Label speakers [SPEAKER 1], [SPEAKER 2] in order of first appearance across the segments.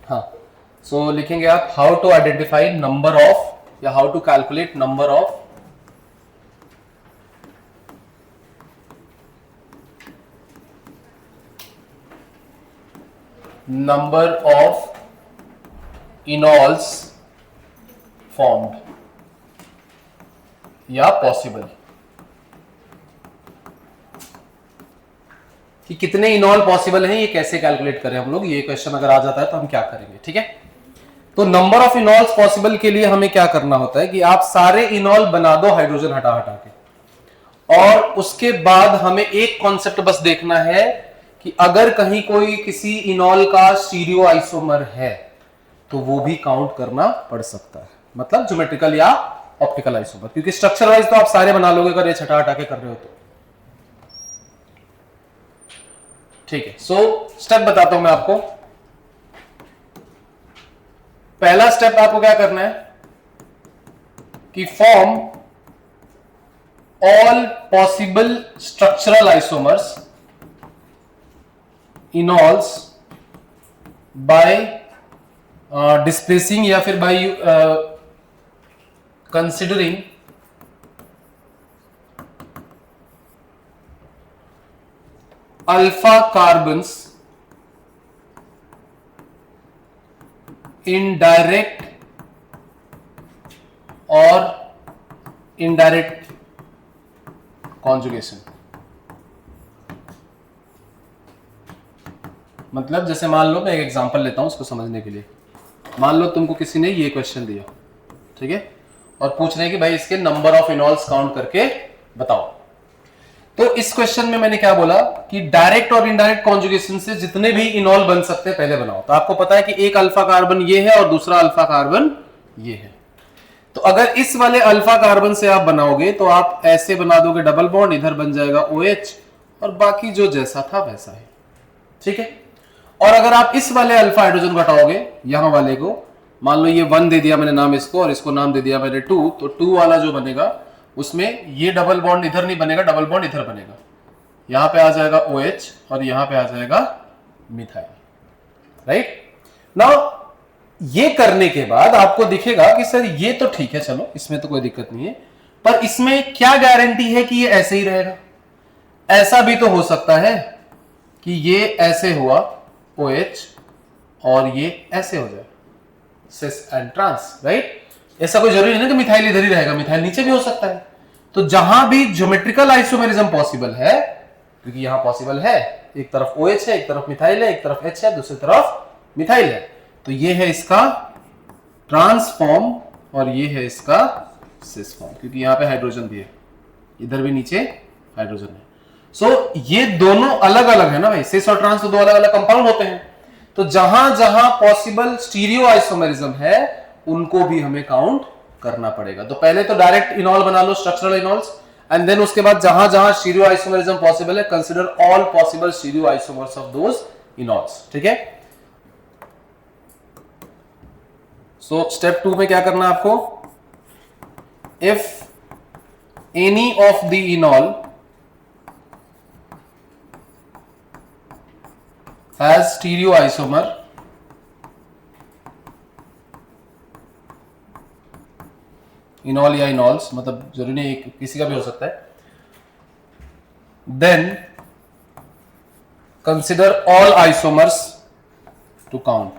[SPEAKER 1] हाँ, सो लिखेंगे आप how to identify number of या how to calculate number of number of enols formed या पॉसिबल, कि कितने इनॉल पॉसिबल हैं, ये कैसे कैलकुलेट करें हम लोग, ये क्वेश्चन अगर आ जाता है तो हम क्या करेंगे। ठीक है, तो नंबर ऑफ इनॉल्स पॉसिबल के लिए हमें क्या करना होता है कि आप सारे इनॉल बना दो हाइड्रोजन हटा हटा के, और उसके बाद हमें एक कॉन्सेप्ट बस देखना है कि अगर कहीं कोई किसी इनॉल का स्टीरियो आइसोमर है तो वो भी काउंट करना पड़ सकता है, मतलब ज्योमेट्रिकल या ऑप्टिकल आइसोमर, क्योंकि स्ट्रक्चर वाइज तो आप सारे बना लोगे अगर ये हटा हटा के कर रहे हो तो। ठीक है, सो स्टेप बताता हूं मैं आपको। पहला स्टेप आपको क्या करना है कि form all possible structural isomers enols by displacing या फिर by considering alpha carbons in direct और इनडायरेक्ट कॉन्जुगेशन। मतलब जैसे मान लो, मैं एक एग्जांपल लेता हूं उसको समझने के लिए। मान लो तुमको किसी ने ये क्वेश्चन दिया, ठीक है, और पूछ रहे हैं कि भाई इसके नंबर ऑफ इनॉल्स काउंट करके बताओ। तो इस क्वेश्चन में मैंने क्या बोला कि डायरेक्ट और इनडायरेक्ट कॉन्जुगेशन से जितने भी इनॉल बन सकते हैं पहले बनाओ। तो आपको पता है कि एक अल्फा कार्बन ये है और दूसरा अल्फा कार्बन ये है। तो अगर इस वाले अल्फा कार्बन से आप बनाओगे तो आप ऐसे बना दोगे डबल बॉन्ड, इधर बन जाएगा OH और बाकी जो जैसा था वैसा है। ठीक है, और अगर आप इस वाले अल्फा हाइड्रोजन को हटाओगे, यहां वाले को, मान लो ये 1 दे दिया मैंने नाम इसको और इसको नाम दे दिया मैंने 2, तो 2 वाला जो बनेगा उसमें ये डबल बॉन्ड इधर नहीं बनेगा, डबल बॉन्ड इधर बनेगा। यहां पे आ जाएगा OH और यहां पे आ जाएगा मिथाइल। राइट नाउ ये करने के बाद आपको दिखेगा कि सर ये तो ठीक है, चलो इसमें तो कोई दिक्कत नहीं है, पर इसमें क्या गारंटी है कि ये ऐसे ही रहेगा। ऐसा भी तो हो सकता है कि ये ऐसे हुआ OH और ये ऐसे हो जाए सिस एंड ट्रांस। राइट, ऐसा कोई जरूरी नहीं ना कि मिथाइल इधर ही रहेगा, मिथाइल नीचे भी हो सकता है। तो जहां भी ज्योमेट्रिकल आइसोमेरिज्म पॉसिबल है, क्योंकि यहां पॉसिबल है, एक तरफ OH है, एक तरफ मिथाइल है, एक तरफ H है, दूसरी तरफ मिथाइल है, तो ये है इसका ट्रांसफॉर्म और ये है इसका सिस फॉर्म, क्योंकि यहां पे हाइड्रोजन भी है, इधर भी नीचे हाइड्रोजन है। सो ये दोनों अलग अलग है ना भाई, सिस और ट्रांस तो दो अलग अलग कंपाउंड होते हैं। तो जहां जहां पॉसिबल स्टीरियो आइसोमेरिज्म है उनको भी हमें काउंट करना पड़ेगा। तो पहले तो डायरेक्ट इनॉल बना लो, स्ट्रक्चरल इनॉल्स, एंड देन उसके बाद जहां जहां स्टीरियो आइसोमेरिज्म पॉसिबल है consider all possible stereo isomers of those इनॉल्स। ठीक है, सो स्टेप 2 में क्या करना है आपको, if any of the इनॉल has stereo isomer इनॉल या इनॉल्स, मतलब जरूरी नहीं किसी का भी हो सकता है, then consider all isomers to count.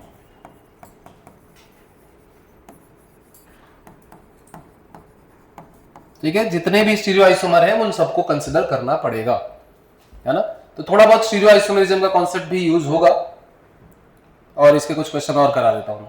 [SPEAKER 1] ठीक है, जितने भी स्टीरियो आइसोमर हैं उन सबको कंसिडर करना पड़ेगा, है ना। तो थोड़ा बहुत स्टीरियो आइसोमरिज्म का कॉन्सेप्ट भी यूज होगा और इसके कुछ क्वेश्चन और करा देता हूं।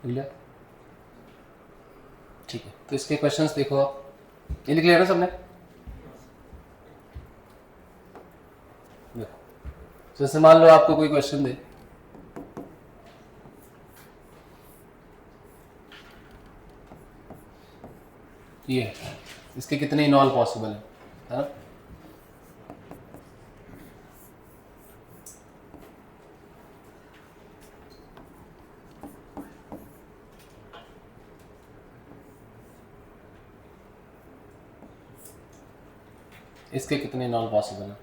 [SPEAKER 1] लिख लिया? ठीक है, तो इसके क्वेश्चंस देखो आप, ये लिख लिया ना सबने? देखो, जैसे मान लो आपको कोई क्वेश्चन दे, ये है, इसके कितने इनॉल पॉसिबल है ना? इसके कितने इनॉल पॉसिबल है?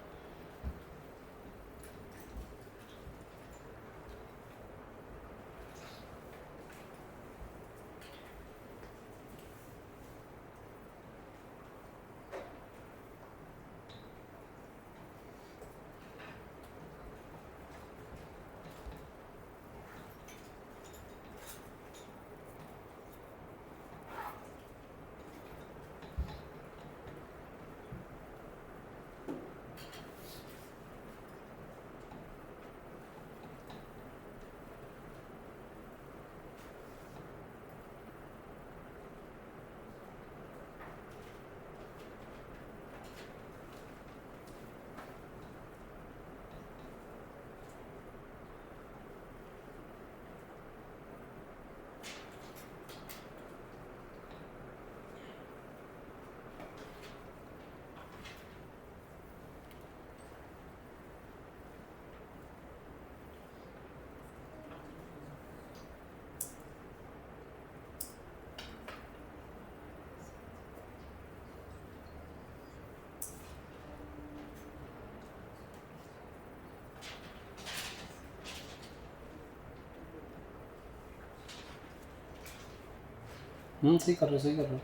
[SPEAKER 1] सही कर रहे हो, सही कर रहे हो।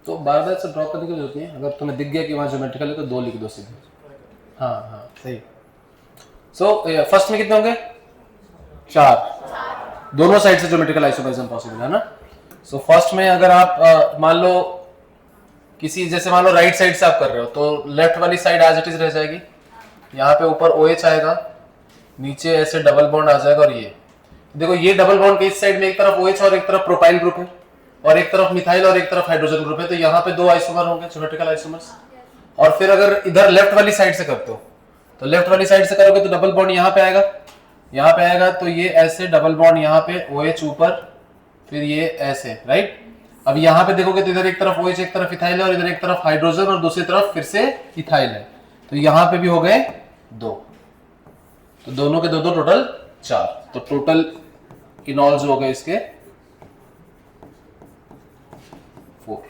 [SPEAKER 1] तो बार बार से ड्रॉ करने की जरूरत नहीं है, अगर तुम्हें दिख गया कि वहाँ ज्योमेट्रिकल है तो 2 लिख दो सीधे। हाँ हाँ सही। सो फर्स्ट में कितने होंगे? 4, दोनों साइड से ज्योमेट्रिकल आइसोमेरिज्म पॉसिबल है ना। सो फर्स्ट में अगर आप मान लो किसी, जैसे मान लो राइट साइड से आप कर रहे हो तो लेफ्ट वाली साइड एज इट इज रह जाएगी, यहाँ पे ऊपर OH आएगा, नीचे ऐसे डबल बॉन्ड आ जाएगा, और ये देखो ये डबल बॉन्ड के इस साइड में एक तरफ OH और एक तरफ प्रोपाइल ग्रुप है, और एक तरफ मिथाइल और एक तरफ हाइड्रोजन ग्रुप है, तो यहाँ पे 2 आइसोमर होंगे, ज्योमेट्रिकल आइसोमर्स। और फिर अगर इधर लेफ्ट वाली साइड से करते हो तो लेफ्ट वाली साइड से करोगे तो डबल बॉन्ड यहाँ पे आएगा, यहाँ पे आएगा, तो ये ऐसे डबल बॉन्ड यहाँ पे OH ऊपर, फिर ये ऐसे, राइट। अब यहाँ पे देखोगे तो इधर एक तरफ OH एक तरफ इथाइल है, और इधर एक तरफ हाइड्रोजन और दूसरी तरफ फिर से इथाइल है, तो यहाँ पे भी हो गए 2, तो दोनों के 2 टोटल 4, तो टोटल इनॉल्स हो गए इसके 4।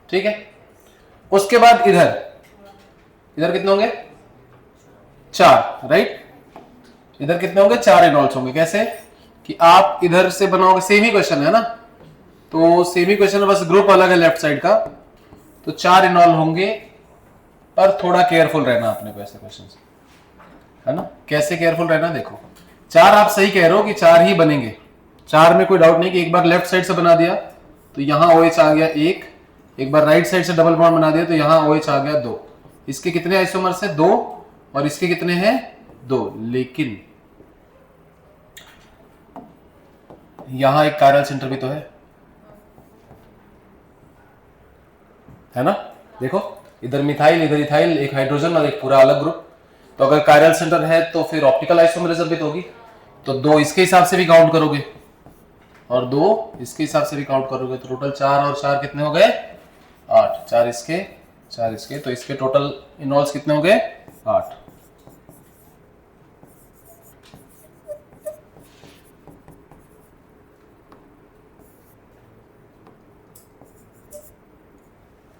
[SPEAKER 1] ठीक है, उसके बाद इधर कितने होंगे? 4, राइट। इधर कितने होंगे? 4 इनॉल्स होंगे। कैसे कि आप इधर से बनाओगे, सेम ही क्वेश्चन है ना, तो सेम ही क्वेश्चन है, बस ग्रुप अलग है लेफ्ट साइड का, तो 4 इनॉल होंगे, पर थोड़ा केयरफुल रहना अपने को ऐसे क्वेश्चन से, है ना। कैसे केयरफुल रहना? देखो 4 आप सही कह रहे हो कि 4 ही बनेंगे, 4 में कोई डाउट नहीं कि एक बार लेफ्ट साइड से बना दिया तो यहाँ OH आ गया 1, एक बार राइट साइड से डबल बॉन्ड बना दिया तो यहाँ OH आ गया 2। इसके कितने आइसोमर्स है? 2, और इसके कितने हैं? 2, लेकिन यहां एक कायरल सेंटर भी तो है ना। देखो इधर मिथाइल, इधर इथाइल, एक हाइड्रोजन और एक पूरा अलग ग्रुप, तो अगर कायरल सेंटर है तो फिर ऑप्टिकल आइसोमरिज्म भी तो होगी, तो 2 इसके हिसाब से भी काउंट करोगे और 2 इसके हिसाब से भी काउंट करोगे, तो टोटल 4 और 4 कितने हो गए? 8, 4 इसके 4 इसके, तो इसके टोटल इनॉल्स कितने हो गए? 8।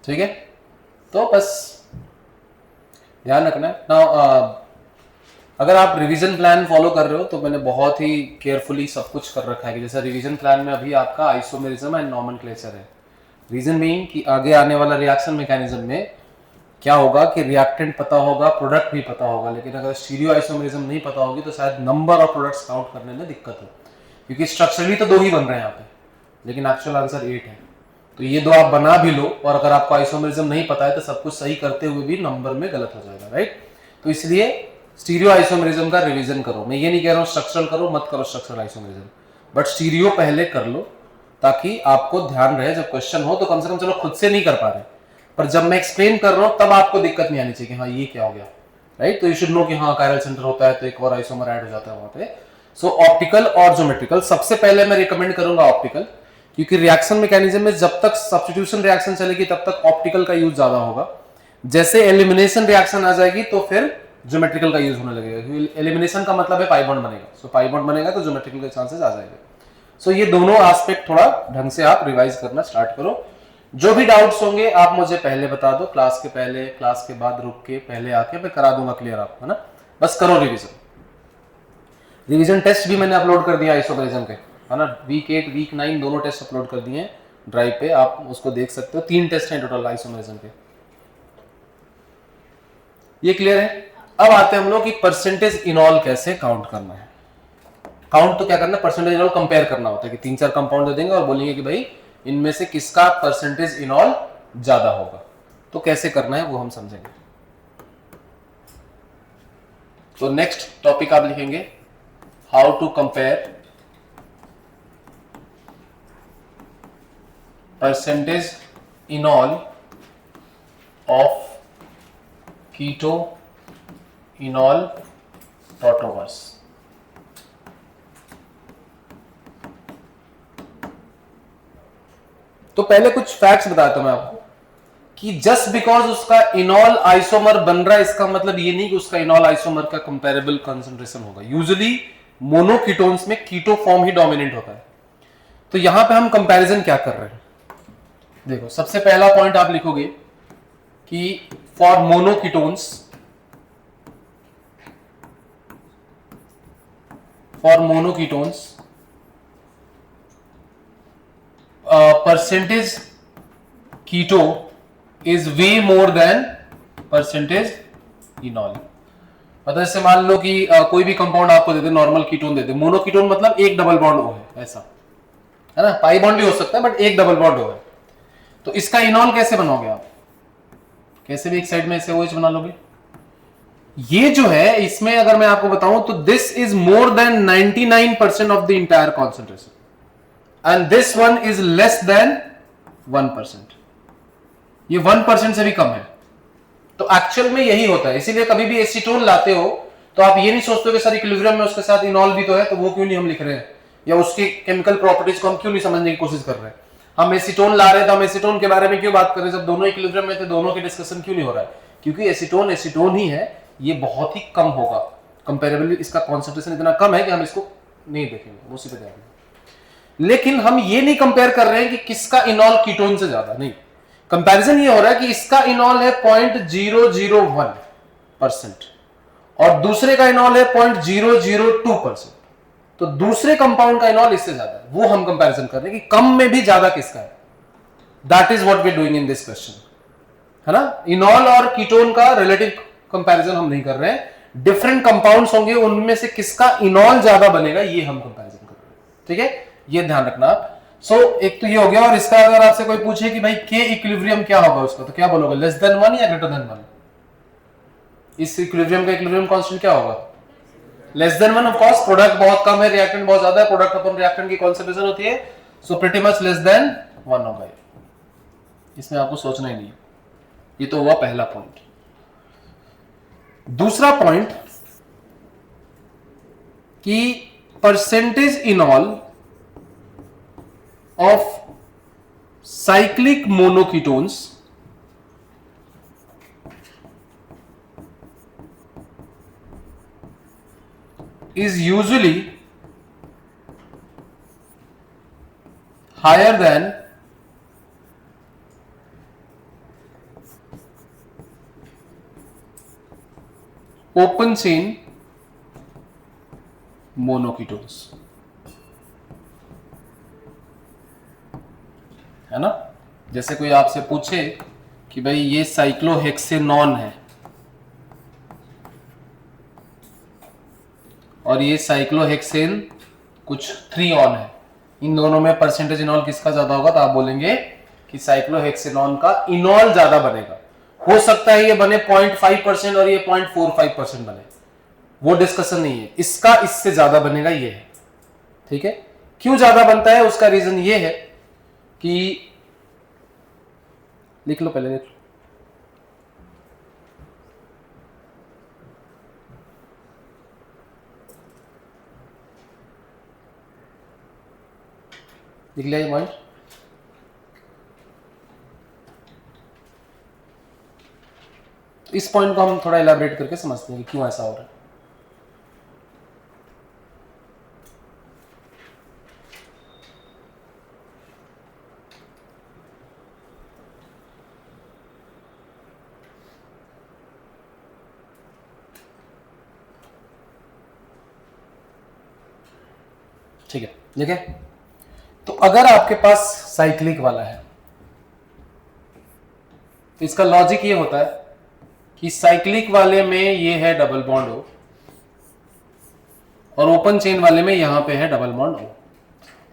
[SPEAKER 1] ठीक है, तो बस ध्यान रखना है ना। अगर आप रिवीजन प्लान फॉलो कर रहे हो तो मैंने बहुत ही केयरफुली सब कुछ कर रखा है कि जैसा रिवीजन प्लान में अभी आपका आइसोमेरिज्म एंड नॉमेनक्लेचर है। रीजन मीन कि आगे आने वाला रिएक्शन मैकेनिज्म में क्या होगा कि रिएक्टेंट पता होगा, प्रोडक्ट भी पता होगा, लेकिन अगर स्टीरियो आइसोमेरिज्म नहीं पता होगी तो शायद नंबर ऑफ प्रोडक्ट्स काउंट करने में दिक्कत हो, क्योंकि स्ट्रक्चरली तो 2 ही बन रहे हैं यहाँ पे, लेकिन एक्चुअल आंसर 8 है। तो ये 2 आप बना भी लो और अगर आपको आइसोमेरिज्म नहीं पता है तो सब कुछ सही करते हुए भी नंबर में गलत हो जाएगा, राइट। तो इसलिए स्टीरियो आइसोमेरिज्म का रिवीजन करो। मैं ये नहीं कह रहा हूँ स्ट्रक्चरल करो, मत करो स्ट्रक्चरल आइसोमेरिज्म, बट स्टीरियो पहले कर लो ताकि आपको ध्यान रहे जब क्वेश्चन हो तो कम से कम, चलो खुद से नहीं कर पा रहे पर जब मैं एक्सप्लेन कर रहा हूं तब आपको दिक्कत नहीं आनी चाहिए कि हाँ ये क्या हो गया, राइट। तो यू शुड नो कि हाँ कायरल सेंटर होता है तो एक और आइसोमर ऐड हो जाता है वहां पे। सो ऑप्टिकल और ज्योमेट्रिकल, सबसे पहले मैं रिकमेंड करूंगा ऑप्टिकल, क्योंकि रिएक्शन मैकेनिज्म में जब तक सब्स्टिट्यूशन रिएक्शन चलेगी तब तक ऑप्टिकल का यूज ज्यादा होगा। जैसे एलिमिनेशन रिएक्शन आ जाएगी तो फिर ज्योमेट्रिकल का यूज होने लगेगा। एलिमिनेशन का मतलब है पाई बॉन्ड बनेगा, सो पाई बॉन्ड बनेगा तो ज्योमेट्रिकल के चांसेस आ जाएंगे। सो ये दोनों एस्पेक्ट थोड़ा ढंग से आप रिवाइज करना स्टार्ट करो। जो भी डाउट्स होंगे आप मुझे पहले बता दो, क्लास के पहले, क्लास के बाद रुक के, पहले आके मैं करा दूंगा क्लियर आपको, है ना। बस करो रिवीजन। रिवीजन टेस्ट भी मैंने अपलोड कर दिया आइसोमेरिज्म के, है ना। वीक 8 वीक 9 दोनों टेस्ट अपलोड कर दिए हैं ड्राइव पे, आप उसको देख सकते हो। 3 टेस्ट हैं टोटल आइसोमेरिज्म के। ये क्लियर है। अब आते हैं हम लोग कि परसेंटेज इनॉल कैसे काउंट करना है। काउंट तो क्या करना है, परसेंटेज इनॉल कंपेयर करना होता है कि 3-4 कंपाउंड दे देंगे और बोलेंगे कि भाई इनमें से किसका परसेंटेज इनॉल ज्यादा होगा। तो कैसे करना है वो हम समझेंगे। तो नेक्स्ट टॉपिक आप लिखेंगे how to compare percentage enol of keto enol tautomers. तो पहले कुछ फैक्ट्स बताता हूं मैं आपको कि जस्ट बिकॉज उसका इनॉल आइसोमर बन रहा है इसका मतलब ये नहीं कि उसका इनॉल आइसोमर का कंपैरेबल कंसंट्रेशन होगा। यूजुअली मोनोकीटोन्स में कीटो फॉर्म ही डोमिनेंट होता है। तो यहां पे हम कंपैरिजन क्या कर रहे हैं, देखो सबसे पहला पॉइंट आप लिखोगे कि for monoketones percentage keto is way more than percentage enol. मतलब जैसे मान लो कि कोई भी कंपाउंड आपको दे दे, नॉर्मल कीटोन दे दे, मोनोकीटोन मतलब एक डबल बॉन्ड हो है, ऐसा है ना। पाई बॉन्ड भी हो सकता है बट एक डबल बॉन्ड हो है। तो इसका इनॉल कैसे बनाओगे आप, कैसे भी एक साइड में ऐसे OH बना लोगे। ये जो है इसमें अगर मैं आपको बताऊं तो this is more than 99% of the entire concentration and this one is less than 1%। ये 1% से भी कम है। तो एक्चुअल में यही होता है। इसीलिए कभी भी एसीटोन लाते हो तो आप ये नहीं सोचते हो कि सर इक्विलिब्रियम में उसके साथ इनॉल भी तो है तो वो क्यों नहीं हम लिख रहे हैं, या उसकी केमिकल प्रॉपर्टीज को हम क्यों नहीं समझने की कोशिश कर रहे हैं। हम एसीटोन ला रहे हैं तो हम एसीटोन के बारे में क्यों बात कर रहे हैं, जब दोनों इक्विलिब्रियम में थे दोनों की डिस्कशन क्यों नहीं हो रहा है। क्योंकि एसीटोन ही है, ये बहुत ही कम होगा कंपेरेबली। इसका कॉन्सेंट्रेशन इतना कम है कि हम इसको नहीं देखेंगे, वो उसी पे ध्यान। लेकिन हम ये नहीं कंपेयर कर रहे हैं कि किसका इनॉल कीटोन से ज्यादा, नहीं। कंपैरिजन ये हो रहा है कि इसका इनॉल है 0.001% और दूसरे का इनॉल है 0.002%। तो दूसरे कंपाउंड का इनॉल इससे ज्यादा है, वो हम कंपैरिजन कर रहे हैं कि कम में भी ज्यादा किसका है। That is what we are doing in this question, है ना। इनॉल और कीटोन का रिलेटिव कंपैरिजन हम नहीं कर रहे हैं। डिफरेंट कंपाउंड्स होंगे उनमें से किसका इनॉल ज्यादा बनेगा ये हम कंपैरिजन कर रहे हैं, ठीक है। ये ध्यान रखना आप। सो एक तो ये हो गया। और इसका अगर आपसे कोई पूछे कि भाई के इक्विलिब्रियम क्या होगा उसका, तो क्या बोलोगे, लेस देन 1 या ग्रेटर देन 1। इस इक्विलिब्रियम का इक्विलिब्रियम कांस्टेंट क्या होगा, less than 1। Of course product बहुत कम है, रिएक्टेंट बहुत ज्यादा है, प्रोडक्ट अपन रिएक्टेंट की कॉन्सेंट्रेशन होती है, so pretty much less than 1 होगा। इसमें आपको सोचना ही नहीं। ये तो हुआ पहला पॉइंट। दूसरा पॉइंट कि percentage इनॉल of cyclic monoketones is usually higher than open chain monoketones, है ना। जैसे कोई आपसे पूछे कि भाई ये साइक्लोहेक्सेनॉन है और ये साइक्लोहेक्सेन कुछ 3 ऑन है, इन दोनों में परसेंटेज इनॉल किसका ज्यादा होगा, तो आप बोलेंगे कि साइक्लोहेक्सेनॉन का इनॉल ज्यादा बनेगा। हो सकता है ये बने 0.5% और ये 0.45% बने, वो डिस्कशन नहीं है। इसका इससे ज्यादा बनेगा ये है, ठीक है। क्यों ज्यादा बनता है उसका रीजन ये है कि, लिख लो पहले, लिख लो। लिख लिया ये पॉइंट। इस पॉइंट को हम थोड़ा इलैबोरेट करके समझते हैं कि क्यों ऐसा हो रहा है। ठीक है, देखें। तो अगर आपके पास साइक्लिक वाला है तो इसका लॉजिक ये होता है कि साइक्लिक वाले में ये है डबल बॉन्ड O और ओपन चेन वाले में यहां पे है डबल बॉन्ड O।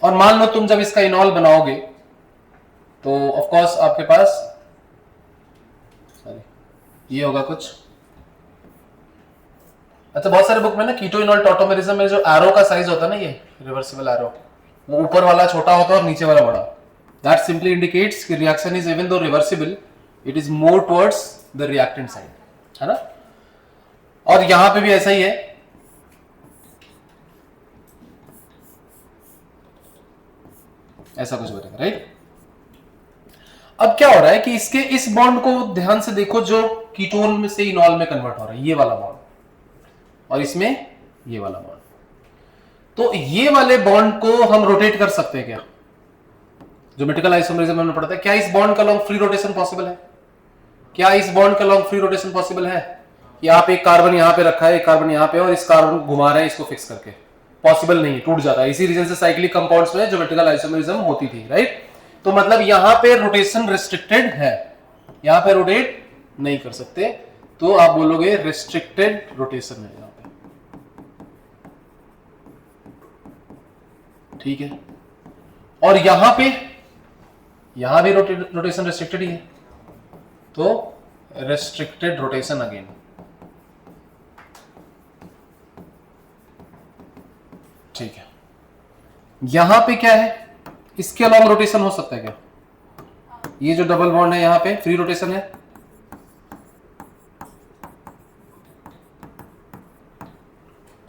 [SPEAKER 1] और मान लो तुम जब इसका इनॉल बनाओगे तो ऑफ कोर्स आपके पास सॉरी ये होगा कुछ। अच्छा, बहुत सारे बुक में ना कीटो इनॉल टॉटोमेरिज्म में जो एरो का साइज होता है ना, ये रिवर्सिबल एरो, वो ऊपर वाला छोटा होता है और नीचे वाला बड़ा। दैट सिंपली इंडिकेट्स कि reaction is even though reversible, it is more towards the reactant side, है ना। और यहां पे भी ऐसा ही है, ऐसा कुछ बनेगा, राइट। अब क्या हो रहा है कि इसके इस बॉन्ड को ध्यान से देखो जो कीटोन में से इनॉल में कन्वर्ट हो रहा है, ये वाला बॉन्ड, और इसमें ये वाला बॉन्ड। तो ये वाले बॉन्ड को हम रोटेट कर सकते हैं क्या? ज्योमेट्रिकल आइसोमेरिज्म में हमने पढ़ा था, क्या इस बॉन्ड का लॉन्ग फ्री रोटेशन पॉसिबल है? क्या इस बॉन्ड का लॉन्ग फ्री रोटेशन पॉसिबल है? कि आप एक कार्बन यहां पे रखा है, एक कार्बन यहां पे, और इस कार्बन घुमा रहे हैं इसको फिक्स करके, पॉसिबल नहीं है, टूट जाता है। इसी रीजन से साइक्लिक कंपाउंड्स में ज्योमेट्रिकल आइसोमेरिज्म होती थी, राइट। तो मतलब यहां पे रोटेशन रिस्ट्रिक्टेड है, यहां पे रोटेट नहीं कर सकते, तो आप बोलोगे रिस्ट्रिक्टेड रोटेशन है यहां पे, ठीक है। और यहां भी रोटेशन रिस्ट्रिक्टेड ही है, तो रेस्ट्रिक्टेड रोटेशन अगेन। ठीक है, यहां पे क्या है, इसके अलावा रोटेशन हो सकता है क्या? ये जो डबल बॉन्ड है यहां पे फ्री रोटेशन है,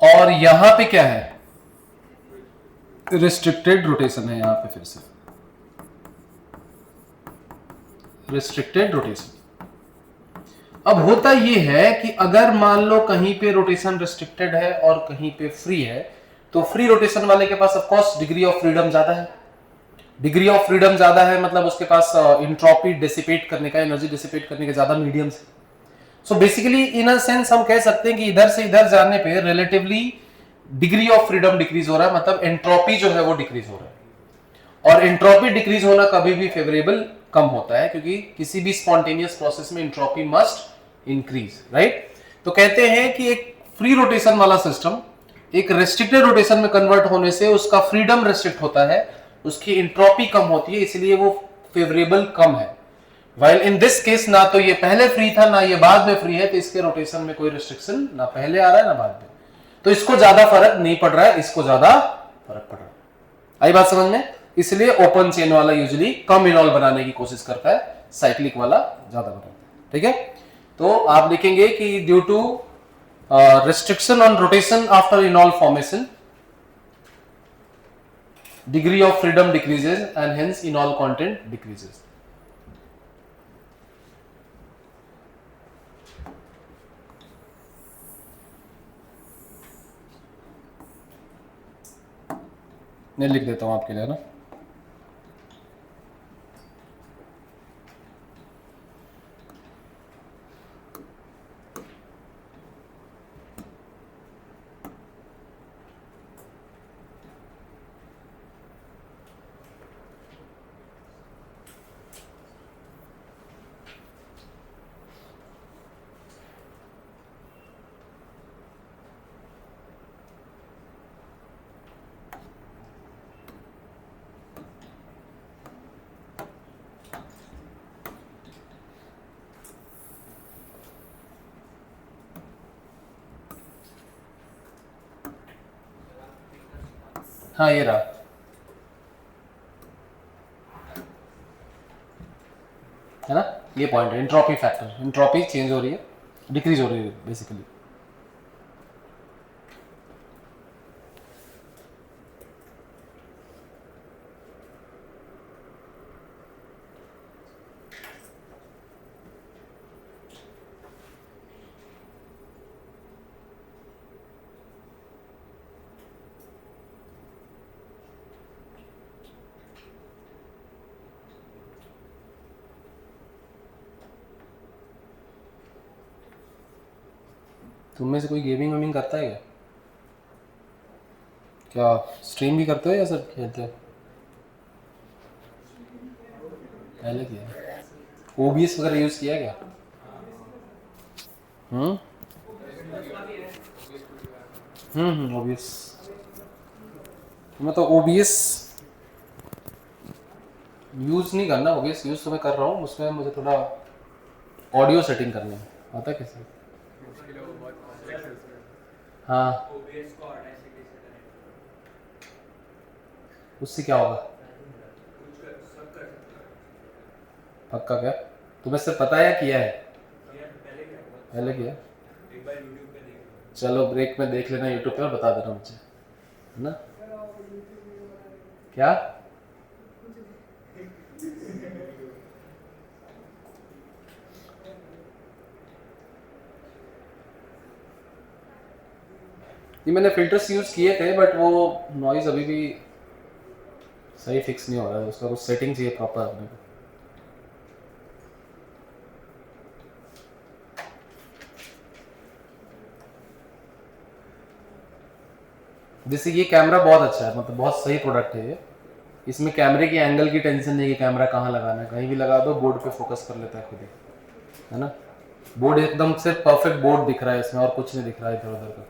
[SPEAKER 1] और यहां पे क्या है, रिस्ट्रिक्टेड रोटेशन है यहां पे, फिर से रिस्ट्रिक्टेड रोटेशन। अब होता यह है कि अगर मान लो कहीं पे रोटेशन रिस्ट्रिक्टेड है और कहीं पे फ्री है, तो फ्री रोटेशन वाले के पास of course degree of freedom ज्यादा है। डिग्री ऑफ फ्रीडम ज्यादा है मतलब उसके पास इंट्रोपी डिसिपेट करने का, एनर्जी डिसिपेट करने के ज्यादा मीडियम्स है। So basically in a sense हम कह सकते हैं कि इधर से इधर जाने पे relatively degree of freedom decrease हो रहा है, मतलब एंट्रोपी जो है वो डिक्रीज हो रहा है। और एंट्रोपी डिक्रीज होना कभी भी फेवरेबल कम होता है, क्योंकि किसी भी स्पॉन्टेनियस प्रोसेस में एंट्रोपी मस्ट इंक्रीज, राइट। तो कहते हैं कि एक फ्री रोटेशन वाला सिस्टम एक रेस्ट्रिक्टेड रोटेशन में कन्वर्ट होने से उसका फ्रीडम रेस्ट्रिक्ट होता है, उसकी एंट्रोपी कम होती है, इसलिए वो फेवरेबल कम है। वाइल इन दिस केस ना तो ये पहले फ्री था ना ये बाद में फ्री है, तो इसके रोटेशन में कोई रिस्ट्रिक्शन ना पहले आ रहा है ना बाद में, तो इसको ज्यादा फर्क नहीं पड़ रहा है, इसको ज्यादा फर्क पड़ रहा है। आई बात समझ में? इसलिए ओपन चेन वाला यूजुअली कम इनॉल बनाने की कोशिश करता है, साइक्लिक वाला ज्यादा बनाता है, ठीक है। तो आप लिखेंगे कि due to restriction on rotation after enol formation, degree of freedom decreases and hence enol content decreases. मैं लिख देता हूं आपके लिए ना, हाँ ये रहा, है ना, ये पॉइंट है एंट्रोपी फैक्टर। एंट्रोपी चेंज हो रही है, डिक्रीज हो रही है बेसिकली। तुम में से कोई गेमिंग वेमिंग करता है क्या? क्या स्ट्रीम भी करते हो या सब खेलते हो? पहले किया। ओबीएस वगैरह यूज किया है क्या? ओबीएस। मैं तो ओबीएस यूज नहीं करना, ओबीएस यूज तो मैं कर रहा हूँ, उसमें मुझे थोड़ा ऑडियो सेटिंग करनी है, आता है कैसे? हाँ, उससे क्या होगा? पक्का क्या? तुम्हें सिर्फ पता है या किया है? पहले किया। चलो ब्रेक में देख लेना यूट्यूब पे और बता देना मुझे, है ना? क्या? ये मैंने फिल्टर्स यूज किए थे बट वो नॉइज अभी भी सही फिक्स नहीं हो रहा है, उसका कुछ सेटिंग चाहिए प्रॉपर अपने को। जैसे ये कैमरा बहुत अच्छा है, मतलब बहुत सही प्रोडक्ट है ये। इसमें कैमरे की एंगल की टेंशन नहीं है कि कैमरा कहाँ लगाना है, कहीं भी लगा दो बोर्ड पे फोकस कर लेता है खुद ही, है ना? बोर्ड एकदम से परफेक्ट बोर्ड दिख रहा है इसमें, और कुछ नहीं दिख रहा है इधर उधर का।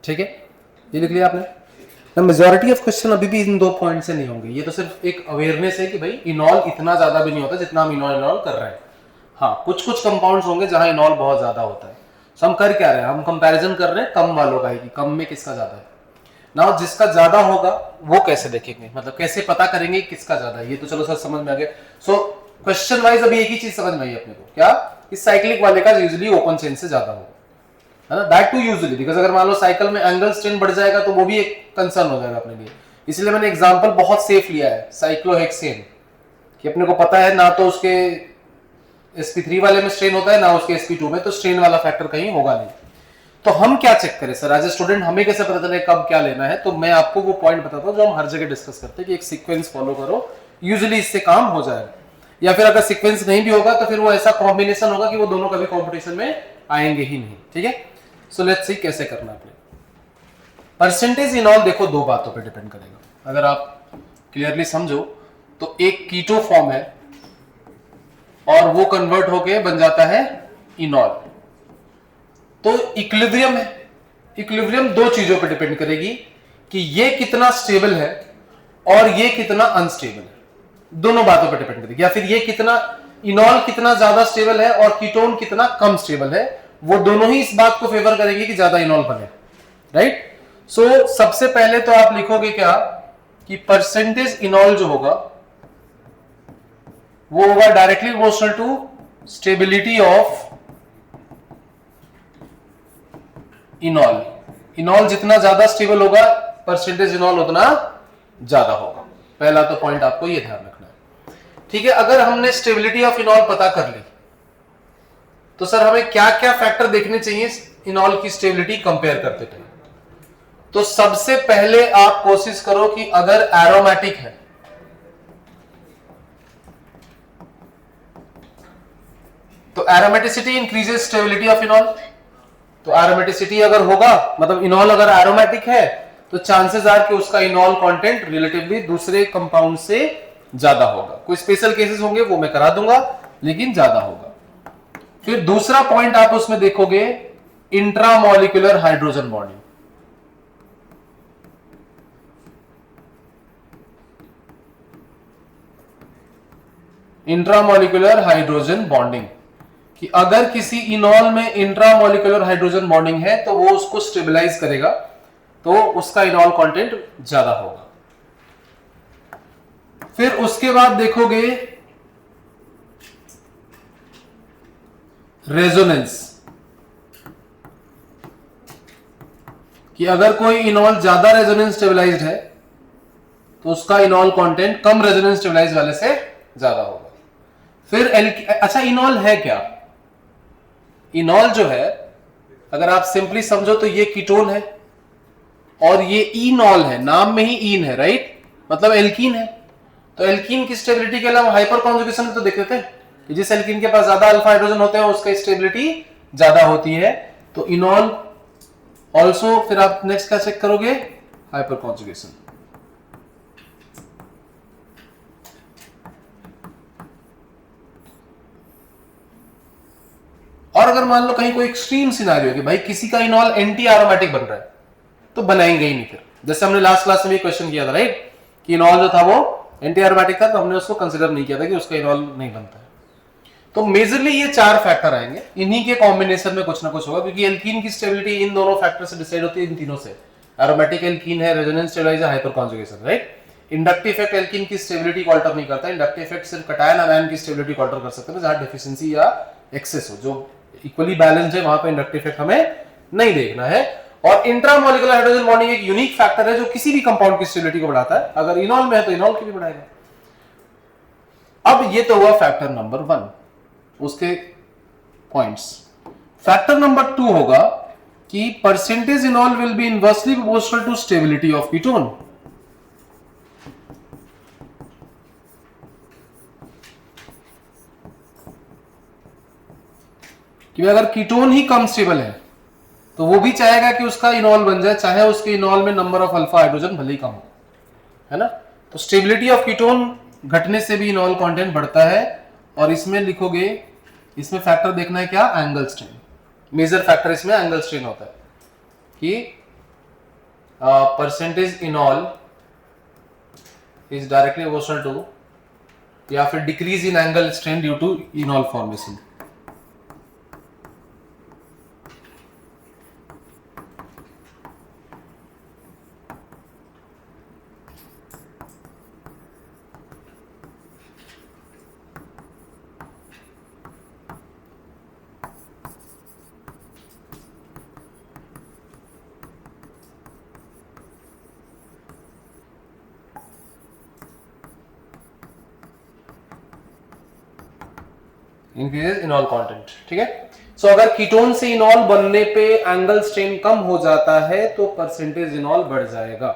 [SPEAKER 1] ठीक है, ये लिख लिया आपने। मेजॉरिटी ऑफ क्वेश्चन अभी भी इन दो पॉइंट से नहीं होंगे, ये तो सिर्फ एक अवेयरनेस है कि भाई इनॉल इतना ज्यादा भी नहीं होता जितना हम इनॉल कर रहे हैं। हाँ, कुछ कुछ कंपाउंड्स होंगे जहां इनॉल बहुत ज्यादा होता है। तो हम कर क्या रहे हैं, हम कंपैरिजन कर रहे हैं कम वालों का ही कि कम में किसका ज्यादा है ना। जिसका ज्यादा होगा वो कैसे देखेंगे, मतलब कैसे पता करेंगे किसका ज्यादा है, ये तो चलो सर समझ में आ गया। सो क्वेश्चन वाइज अभी एक ही चीज समझ में आई अपने को, क्या? इस साइक्लिक वाले का यूजुअली ओपन चेन से ज्यादा होगा, है ना? दैट टू यूजुअली, बिकॉज अगर मान लो साइकिल में एंगल स्ट्रेन बढ़ जाएगा तो वो भी एक कंसर्न हो जाएगा अपने लिए। इसलिए मैंने एग्जांपल बहुत सेफ लिया है साइक्लोहेक्सेन, कि अपने को पता है ना तो उसके sp3 वाले में स्ट्रेन होता है ना उसके sp2 में, तो स्ट्रेन वाला फैक्टर कहीं होगा नहीं। तो हम क्या चेक करें सर एज ए स्टूडेंट, हमें कैसे पता चले कब क्या लेना है? तो मैं आपको वो पॉइंट बताता हूँ जो हम हर जगह डिस्कस करते हैं कि एक सीक्वेंस फॉलो करो, यूजुअली इससे काम हो जाएगा। या फिर अगर सीक्वेंस नहीं भी होगा तो फिर वो ऐसा कॉम्बिनेशन होगा कि वो दोनों कभी कॉम्पिटिशन में आएंगे ही नहीं। ठीक है, सो लेट्स सी कैसे करना है। परसेंटेज इनॉल देखो दो बातों पे डिपेंड करेगा, अगर आप क्लियरली समझो तो एक कीटो फॉर्म है और वो कन्वर्ट होके बन जाता है इनॉल, तो इक्विलिब्रियम है। इक्विलिब्रियम दो चीजों पे डिपेंड करेगी कि ये कितना स्टेबल है और ये कितना अनस्टेबल है, दोनों बातों पे डिपेंड करेगी। या फिर ये कितना इनॉल कितना ज्यादा स्टेबल है और कीटोन कितना कम स्टेबल है, वो दोनों ही इस बात को फेवर करेंगे कि ज्यादा इनॉल बने, राइट? सो सबसे पहले तो आप लिखोगे क्या कि परसेंटेज इनॉल जो होगा वो होगा directly proportional to stability of enol. Enol जितना ज्यादा स्टेबल होगा परसेंटेज इनॉल उतना ज्यादा होगा। पहला तो पॉइंट आपको ये ध्यान रखना है, ठीक है? अगर हमने स्टेबिलिटी ऑफ इनॉल पता कर ली तो सर हमें क्या क्या फैक्टर देखने चाहिए इनॉल की स्टेबिलिटी कंपेयर करते टाइम? तो सबसे पहले आप कोशिश करो कि अगर एरोमेटिक है तो एरोमेटिसिटी इंक्रीजेस स्टेबिलिटी ऑफ इनॉल। तो एरोमेटिसिटी अगर होगा मतलब इनॉल अगर एरोमेटिक है तो चांसेस आर कि उसका इनॉल कंटेंट रिलेटिवली दूसरे कंपाउंड से ज्यादा होगा। कोई स्पेशल केसेस होंगे वो मैं करा दूंगा, लेकिन ज्यादा होगा। फिर दूसरा पॉइंट आप उसमें देखोगे intramolecular hydrogen bonding. Intramolecular hydrogen bonding कि अगर किसी इनॉल में इंट्रामोलिकुलर हाइड्रोजन बॉन्डिंग है तो वो उसको स्टेबलाइज करेगा, तो उसका इनॉल कंटेंट ज्यादा होगा। फिर उसके बाद देखोगे रेजोनेंस कि अगर कोई इनॉल ज्यादा रेजोनेंस स्टेबलाइज्ड है तो उसका इनॉल कंटेंट कम रेजोनेंस स्टेबलाइज वाले से ज्यादा होगा। फिर अच्छा इनॉल है क्या? इनॉल जो है अगर आप सिंपली समझो तो ये कीटोन है और ये इनॉल है, नाम में ही इन है, राइट, मतलब एल्कीन है। तो एल्कीन की स्टेबिलिटी के लिए हम हाइपर कॉन्जुगेशन में तो देख लेते हैं कि जिस एल्कीन के पास ज्यादा अल्फा हाइड्रोजन होते हैं उसका स्टेबिलिटी ज्यादा होती है। तो इनॉल ऑल्सो, फिर आप नेक्स्ट क्या चेक करोगे? Hyper conjugation. और अगर मान लो कहीं कोई एक्सट्रीम सिनारियो कि भाई किसी का इनॉल एंटी एरोमेटिक बन रहा है तो बनाएंगे ही नहीं। फिर जैसे हमने लास्ट क्लास में भी क्वेश्चन किया था, राइट, कि इनॉल जो था वो एंटी एरोमेटिक था तो हमने उसको कंसिडर नहीं किया था कि उसका इनॉल नहीं बनता है। तो मेजरली ये चार फैक्टर आएंगे, इन्हीं के कॉम्बिनेशन में कुछ ना कुछ होगा, क्योंकि एल्कीन की स्टेबिलिटी इन दोनों फैक्टर से डिसाइड होती है, इन तीनों से। एरोमेटिक एल्कीन है, resonance stabiliser, hyperconjugation, right. Inductive effect alkene की स्टेबिलिटी को अल्टर नहीं करता, इंडक्टिव इफेक्ट सिर्फ कटायन आयन की स्टेबिलिटी को अल्टर कर सकते हैं, जहां डेफिशिएंसी या एक्सेस हो। जो इक्वली बैलेंस्ड है वहां पे इंडक्टिव इफेक्ट हमें नहीं देखना है। और इंट्रामोलिकुलर हाइड्रोजन बॉन्डिंग एक यूनिक फैक्टर है जो किसी भी कंपाउंड की स्टेबिलिटी को बढ़ाता है, अगर इनॉल में है तो इनॉल की भी बढ़ाएगा। अब ये तो हुआ फैक्टर नंबर 1, उसके पॉइंट्स। फैक्टर नंबर 2 होगा कि percentage enol will be inversely proportional to stability of ketone. कि अगर कीटोन ही कम स्टेबल है तो वो भी चाहेगा कि उसका इनॉल बन जाए, चाहे उसके इनॉल में नंबर ऑफ अल्फा हाइड्रोजन भले ही कम हो, है ना। तो स्टेबिलिटी ऑफ कीटोन घटने से भी इनॉल कंटेंट बढ़ता है। और इसमें लिखोगे, इसमें फैक्टर देखना है क्या? Angle strain. मेजर फैक्टर इसमें एंगल स्ट्रेन होता है कि percentage enol is directly proportional to, या फिर decrease in angle strain due to enol formation. Increases enol content, ठीक है। सो अगर कीटोन से इनॉल बनने पे एंगल स्ट्रेन कम हो जाता है तो परसेंटेज इनॉल बढ़ जाएगा।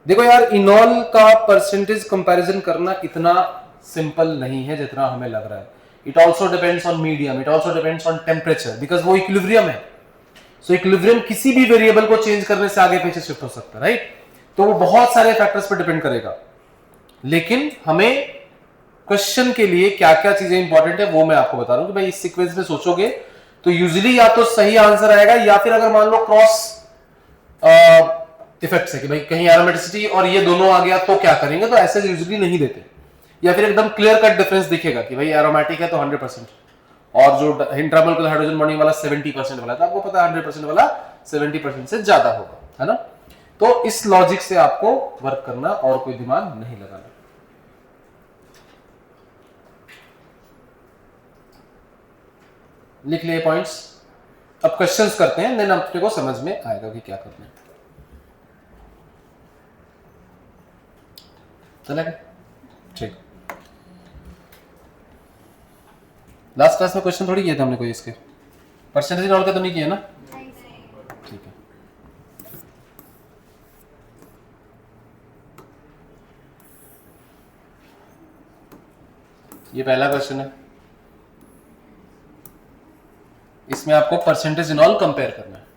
[SPEAKER 1] देखो यार, इनॉल का परसेंटेज कंपैरिजन करना इतना सिंपल नहीं है जितना हमें लग रहा है। It also depends on medium, it also depends on temperature, because वो इक्विलिब्रियम है। सो इक्विलिब्रियम किसी भी वेरिएबल को चेंज करने से आगे पीछे शिफ्ट हो सकता है, राइट। तो वो बहुत सारे फैक्टर्स पर डिपेंड करेगा। लेकिन हमें क्वेश्चन के लिए क्या क्या चीजें इंपॉर्टेंट है वो मैं आपको बता रहा हूं कि भाई इस सीक्वेंस में सोचोगे तो यूजुअली या तो सही आंसर आएगा, या फिर अगर मान लो क्रॉस इफेक्ट्स है कि भाई कहीं एरोमेटिसिटी और ये दोनों आ गया तो क्या करेंगे, तो ऐसे यूजुअली नहीं देते। या फिर एकदम क्लियर कट डिफरेंस दिखेगा कि भाई एरोमेटिक है तो 100%, और जो इंट्रामोलिकुलर हाइड्रोजन बॉन्डिंग वाला 70% वाला था, आपको पता है 100% वाला 70% से ज्यादा होगा, है ना। तो इस लॉजिक से आपको वर्क करना और कोई दिमाग नहीं लगाना। लिख लिए पॉइंट्स। अब क्वेश्चंस करते हैं, देन अपने को समझ में आएगा कि क्या करना है। चलेगा, ठीक। लास्ट क्लास में क्वेश्चन थोड़ी किए थे हमने कोई इसके परसेंटेज और का तो नहीं किया ना? ठीक है। ये पहला क्वेश्चन है, इसमें आपको परसेंटेज इनॉल कंपेयर करना है।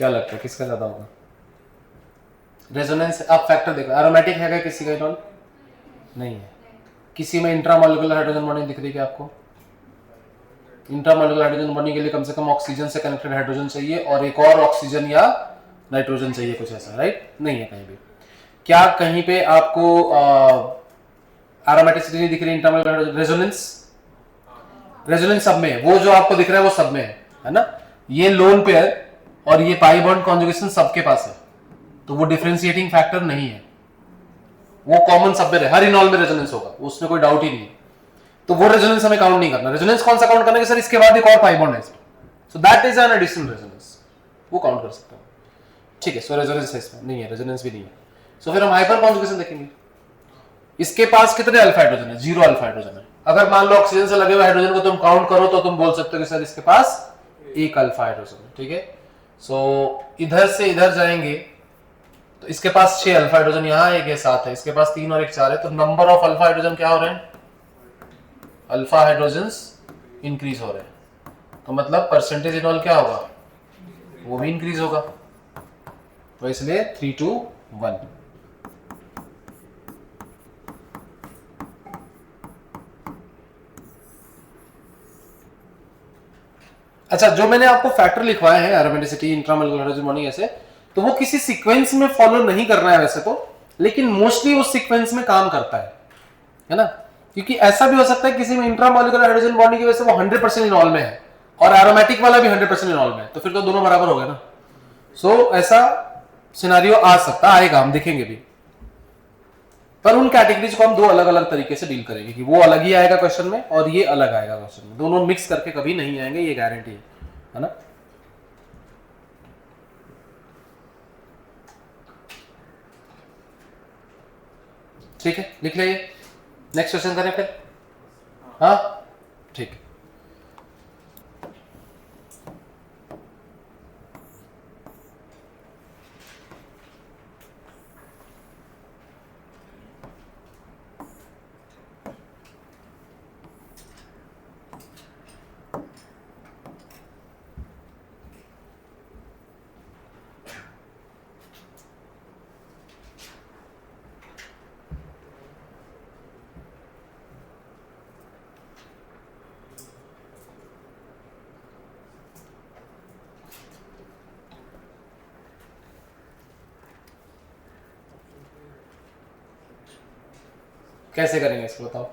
[SPEAKER 1] क्या लगता है किसका ज्यादा होगा? रेजोनेंस आप फैक्टर देखो, एरोमेटिक है क्या किसी का इनॉल? नहीं है। किसी में इंट्रामोलिकुलर हाइड्रोजन बॉन्डिंग दिख रही है क्या आपको? इंट्रामोलिकुलर हाइड्रोजन बॉन्डिंग के लिए कम से कम ऑक्सीजन से कनेक्टेड हाइड्रोजन चाहिए और एक और ऑक्सीजन या नाइट्रोजन चाहिए, कुछ ऐसा, राइट? नहीं है कहीं भी। क्या कहीं पे आपको एरोमेटिसिटी नहीं दिख रही इंट्रामोलिकुलर हाइड्रोजन? रेजोनेंस सब में है, वो जो आपको दिख रहा है वो सब में है ना? ये लोन पेयर और ये पाई बॉन्ड कॉन्जुगेशन सबके पास है, तो वो डिफरेंशिएटिंग फैक्टर नहीं है, वो कॉमन सब में है, हर इनॉल में रेजोनेंस होगा, उसमें कोई डाउट ही नहीं है। तो वो रेजोनेंस हमें काउंट नहीं करना। रेजोनेंस कौन सा काउंट करना है सर? इसके बाद एक और पाई बॉन्ड है, so that is an additional resonance, वो काउंट कर सकते हैं, ठीक है? सो रेजोनेंस है इसमें नहीं है, रेजोनेंस भी नहीं है। सो फिर हम हाइपर कॉन्जुगेशन देखेंगे। इसके पास कितने अल्फा हाइड्रोजन है? 0 अल्फा हाइड्रोजन है। अगर मान लो ऑक्सीजन से लगे हुए हाइड्रोजन को तुम काउंट करो तो तुम बोल सकते हो कि सर इसके पास 1 अल्फा हाइड्रोजन है, ठीक है? सो इधर से इधर जाएंगे तो इसके पास 6 अल्फा हाइड्रोजन, यहाँ 1 है 7 है, इसके पास 3 और 1 4 है, तो नंबर ऑफ अल्फा हाइड्रोजन क्या हो रहे हैं? अल्फा हाइड्रोजन्स इंक्रीज हो रहे हैं, तो मतलब परसेंटेज इनॉल क्या होगा? वो भी इंक्रीज होगा, तो इसलिए 3 to 1। अच्छा, जो मैंने आपको फैक्टर लिखवाए हैं एरोमेटिसिटी, इंट्रामोलिकुलर हाइड्रोजन बॉन्डिंग ऐसे, तो वो किसी सीक्वेंस में फॉलो नहीं करना है वैसे तो, लेकिन मोस्टली उस सीक्वेंस में काम करता है ना? क्योंकि ऐसा भी हो सकता है किसी में इंट्रामोलिकुलर हाइड्रोजन बॉन्डिंग की वजह से वो 100% इनॉल में है और एरोमेटिक वाला भी 100% इनॉल में है, तो फिर तो दोनों बराबर हो गए ना। सो ऐसा सिनेरियो आ सकता, आएगा, हम देखेंगे भी, पर उन कैटेगरीज को हम दो अलग अलग तरीके से डील करेंगे कि वो अलग ही आएगा क्वेश्चन में और ये अलग आएगा क्वेश्चन में, दोनों मिक्स करके कभी नहीं आएंगे, ये गारंटी है ना? ठीक है, लिख लिया ये। नेक्स्ट क्वेश्चन करें फिर? हाँ, ठीक है। कैसे करेंगे इसको बताओ?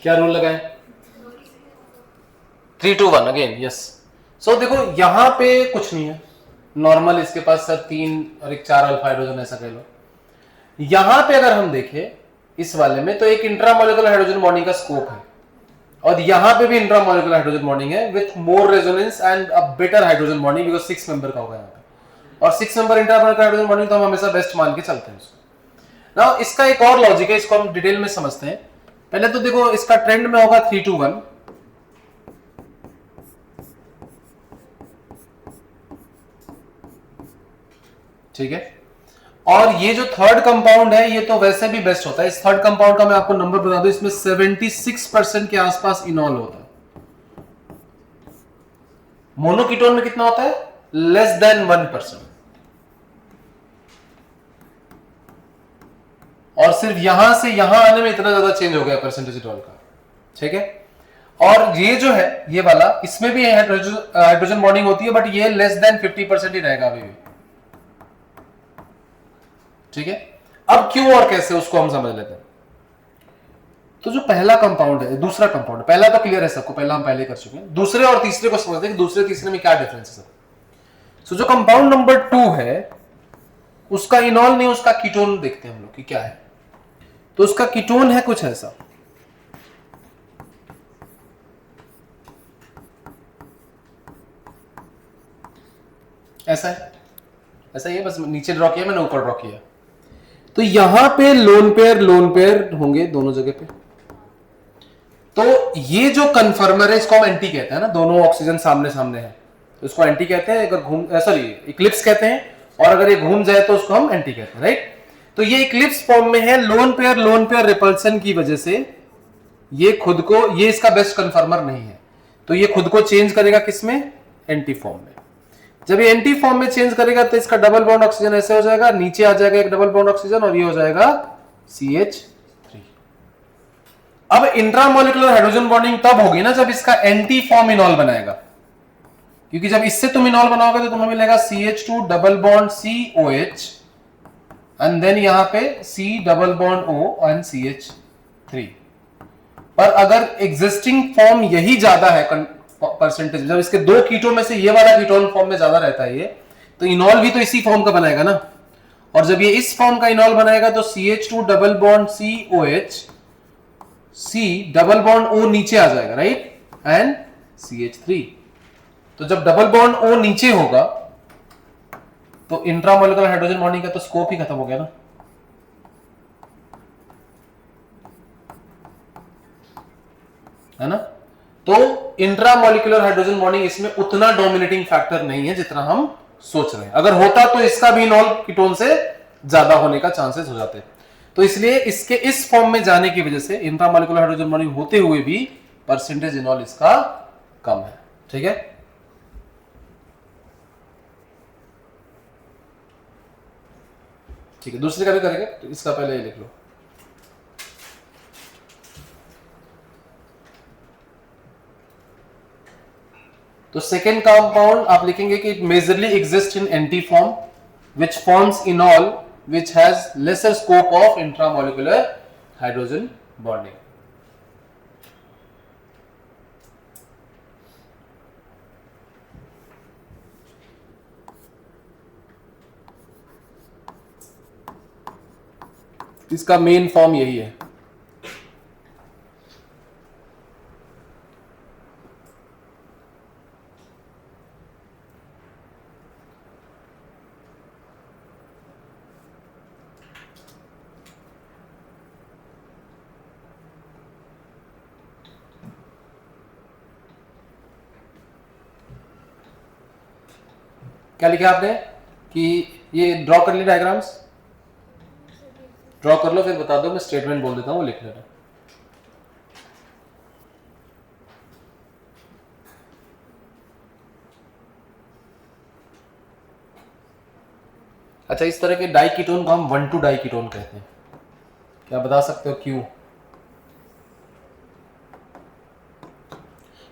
[SPEAKER 1] क्या रूल लगाए? 3 to 1 अगेन, यस। सो देखो यहां पे कुछ नहीं है, नॉर्मल इसके पास सर 3 और 1 4 अल्फा हाइड्रोजन ऐसा कह लो। यहां पे अगर हम देखें इस वाले में तो एक इंट्रामोलिकुलर हाइड्रोजन बॉन्डिंग का स्कोप है और यहां पे भी इंट्रामोलिकुलर हाइड्रोजन बॉन्डिंग है with more resonance and a better hydrogen bonding because 6 member का होगा यहाँ पे, और 6 मेंबर इंट्रामोलिकुलर हाइड्रोजन बॉन्डिंग तो हम हमेशा बेस्ट मान के चलते हैं उसको। नाउ इसका एक और लॉजिक है, इसको हम डिटेल में समझते हैं। पहले तो देखो इसका ट्रेंड में होगा 3 to 1, ठीक है? और ये जो थर्ड कंपाउंड है ये तो वैसे भी बेस्ट होता है। इस थर्ड कंपाउंड का मैं आपको नंबर बता दूं, इसमें 76% के आसपास इनॉल होता है। मोनोकीटोन में कितना होता है? Less than 1%। और सिर्फ यहां से यहां आने में इतना ज्यादा चेंज हो गया परसेंटेज इनॉल का, ठीक है? और ये जो है ये वाला, इसमें भी हाइड्रोजन बॉन्डिंग होती है बट ये लेस देन 50% ही रहेगा अभी भी, ठीक है? अब क्यों और कैसे उसको हम समझ लेते हैं। तो जो पहला कंपाउंड है, दूसरा कंपाउंड है, पहला तो क्लियर है सबको, पहला हम पहले कर चुके हैं। दूसरे और तीसरे को समझते हैं कि दूसरे तीसरे में क्या डिफरेंस है सब। सो जो कंपाउंड नंबर 2 है उसका इनॉल नहीं, उसका कीटोन देखते हैं हम लोग कि क्या है। तो उसका कीटोन है कुछ ऐसा, ऐसा है, ऐसा ही है, बस नीचे ड्रॉ किया मैंने, ऊपर ड्रॉ किया। तो यहां पे लोन पेयर होंगे दोनों जगह पे। तो ये जो कन्फर्मर है इसको हम एंटी कहते हैं ना, दोनों ऑक्सीजन सामने सामने है तो इसको एंटी कहते हैं। अगर घूम सॉरी इक्लिप्स कहते हैं, और अगर ये घूम जाए तो उसको हम एंटी कहते हैं, राइट। तो ये इक्लिप्स फॉर्म में है, लोन पेयर रिपल्सन की वजह से ये खुद को, ये इसका बेस्ट कन्फर्मर नहीं है, तो ये खुद को चेंज करेगा किसमें, एंटी फॉर्म में। जब ये एंटी फॉर्म में चेंज करेगा तो इसका डबल बॉन्ड ऑक्सीजन ऐसे हो जाएगा, नीचे आ जाएगा एक डबल बॉन्ड ऑक्सीजन और ये हो जाएगा CH3। अब इंट्रामोलिकुलर हाइड्रोजन बॉन्डिंग तब होगी ना जब इसका एंटी फॉर्म इनॉल बनाएगा, क्योंकि जब इससे तुम इनॉल बनाओगे तो तुम्हें मिलेगा CH2 double bond COH and then यहां पे C double bond O and CH3। पर अगर एग्जिस्टिंग फॉर्म यही ज्यादा है परसेंटेज, जब इसके दो कीटोन में से ये वाला कीटोन फॉर्म में ज्यादा रहता है ये, तो इनॉल भी तो इसी फॉर्म का बनाएगा ना। और जब ये इस फॉर्म का इनॉल बनाएगा तो CH2 double bond COH, C double bond O नीचे आ जाएगा, राइट, एंड CH3। तो जब डबल बॉन्ड O नीचे होगा तो इंट्रामोलिकुलर हाइड्रोजन बॉन्डिंग का तो स्कोप ही खत्म हो गया ना। है ना। तो इंट्रामोलिकुलर हाइड्रोजन बॉन्डिंग इसमें उतना डोमिनेटिंग फैक्टर नहीं है जितना हम सोच रहे हैं। अगर होता तो इसका भी इनॉल कीटोन से ज्यादा होने का चांसेस हो जाते। तो इसलिए इसके इस फॉर्म में जाने की वजह से इंट्रामोलिकुलर हाइड्रोजन बॉन्डिंग होते हुए भी परसेंटेज इनॉल इसका कम है। ठीक है, ठीक है, दूसरे का भी करेंगे, तो इसका पहले ये लिख लो। तो सेकेंड कंपाउंड आप लिखेंगे कि it majorly exist in anti form which forms enol which has lesser scope of intramolecular hydrogen bonding. इसका मेन फॉर्म यही है। क्या लिखा आपने कि ये ड्रॉ कर ली डायग्राम्स, ड्रॉ कर लो, फिर बता दो, मैं स्टेटमेंट बोल देता हूं, वो लिख लेना। अच्छा, इस तरह के डाइकीटोन को हम 1,2 डाइकीटोन कहते हैं। क्या बता सकते हो क्यों?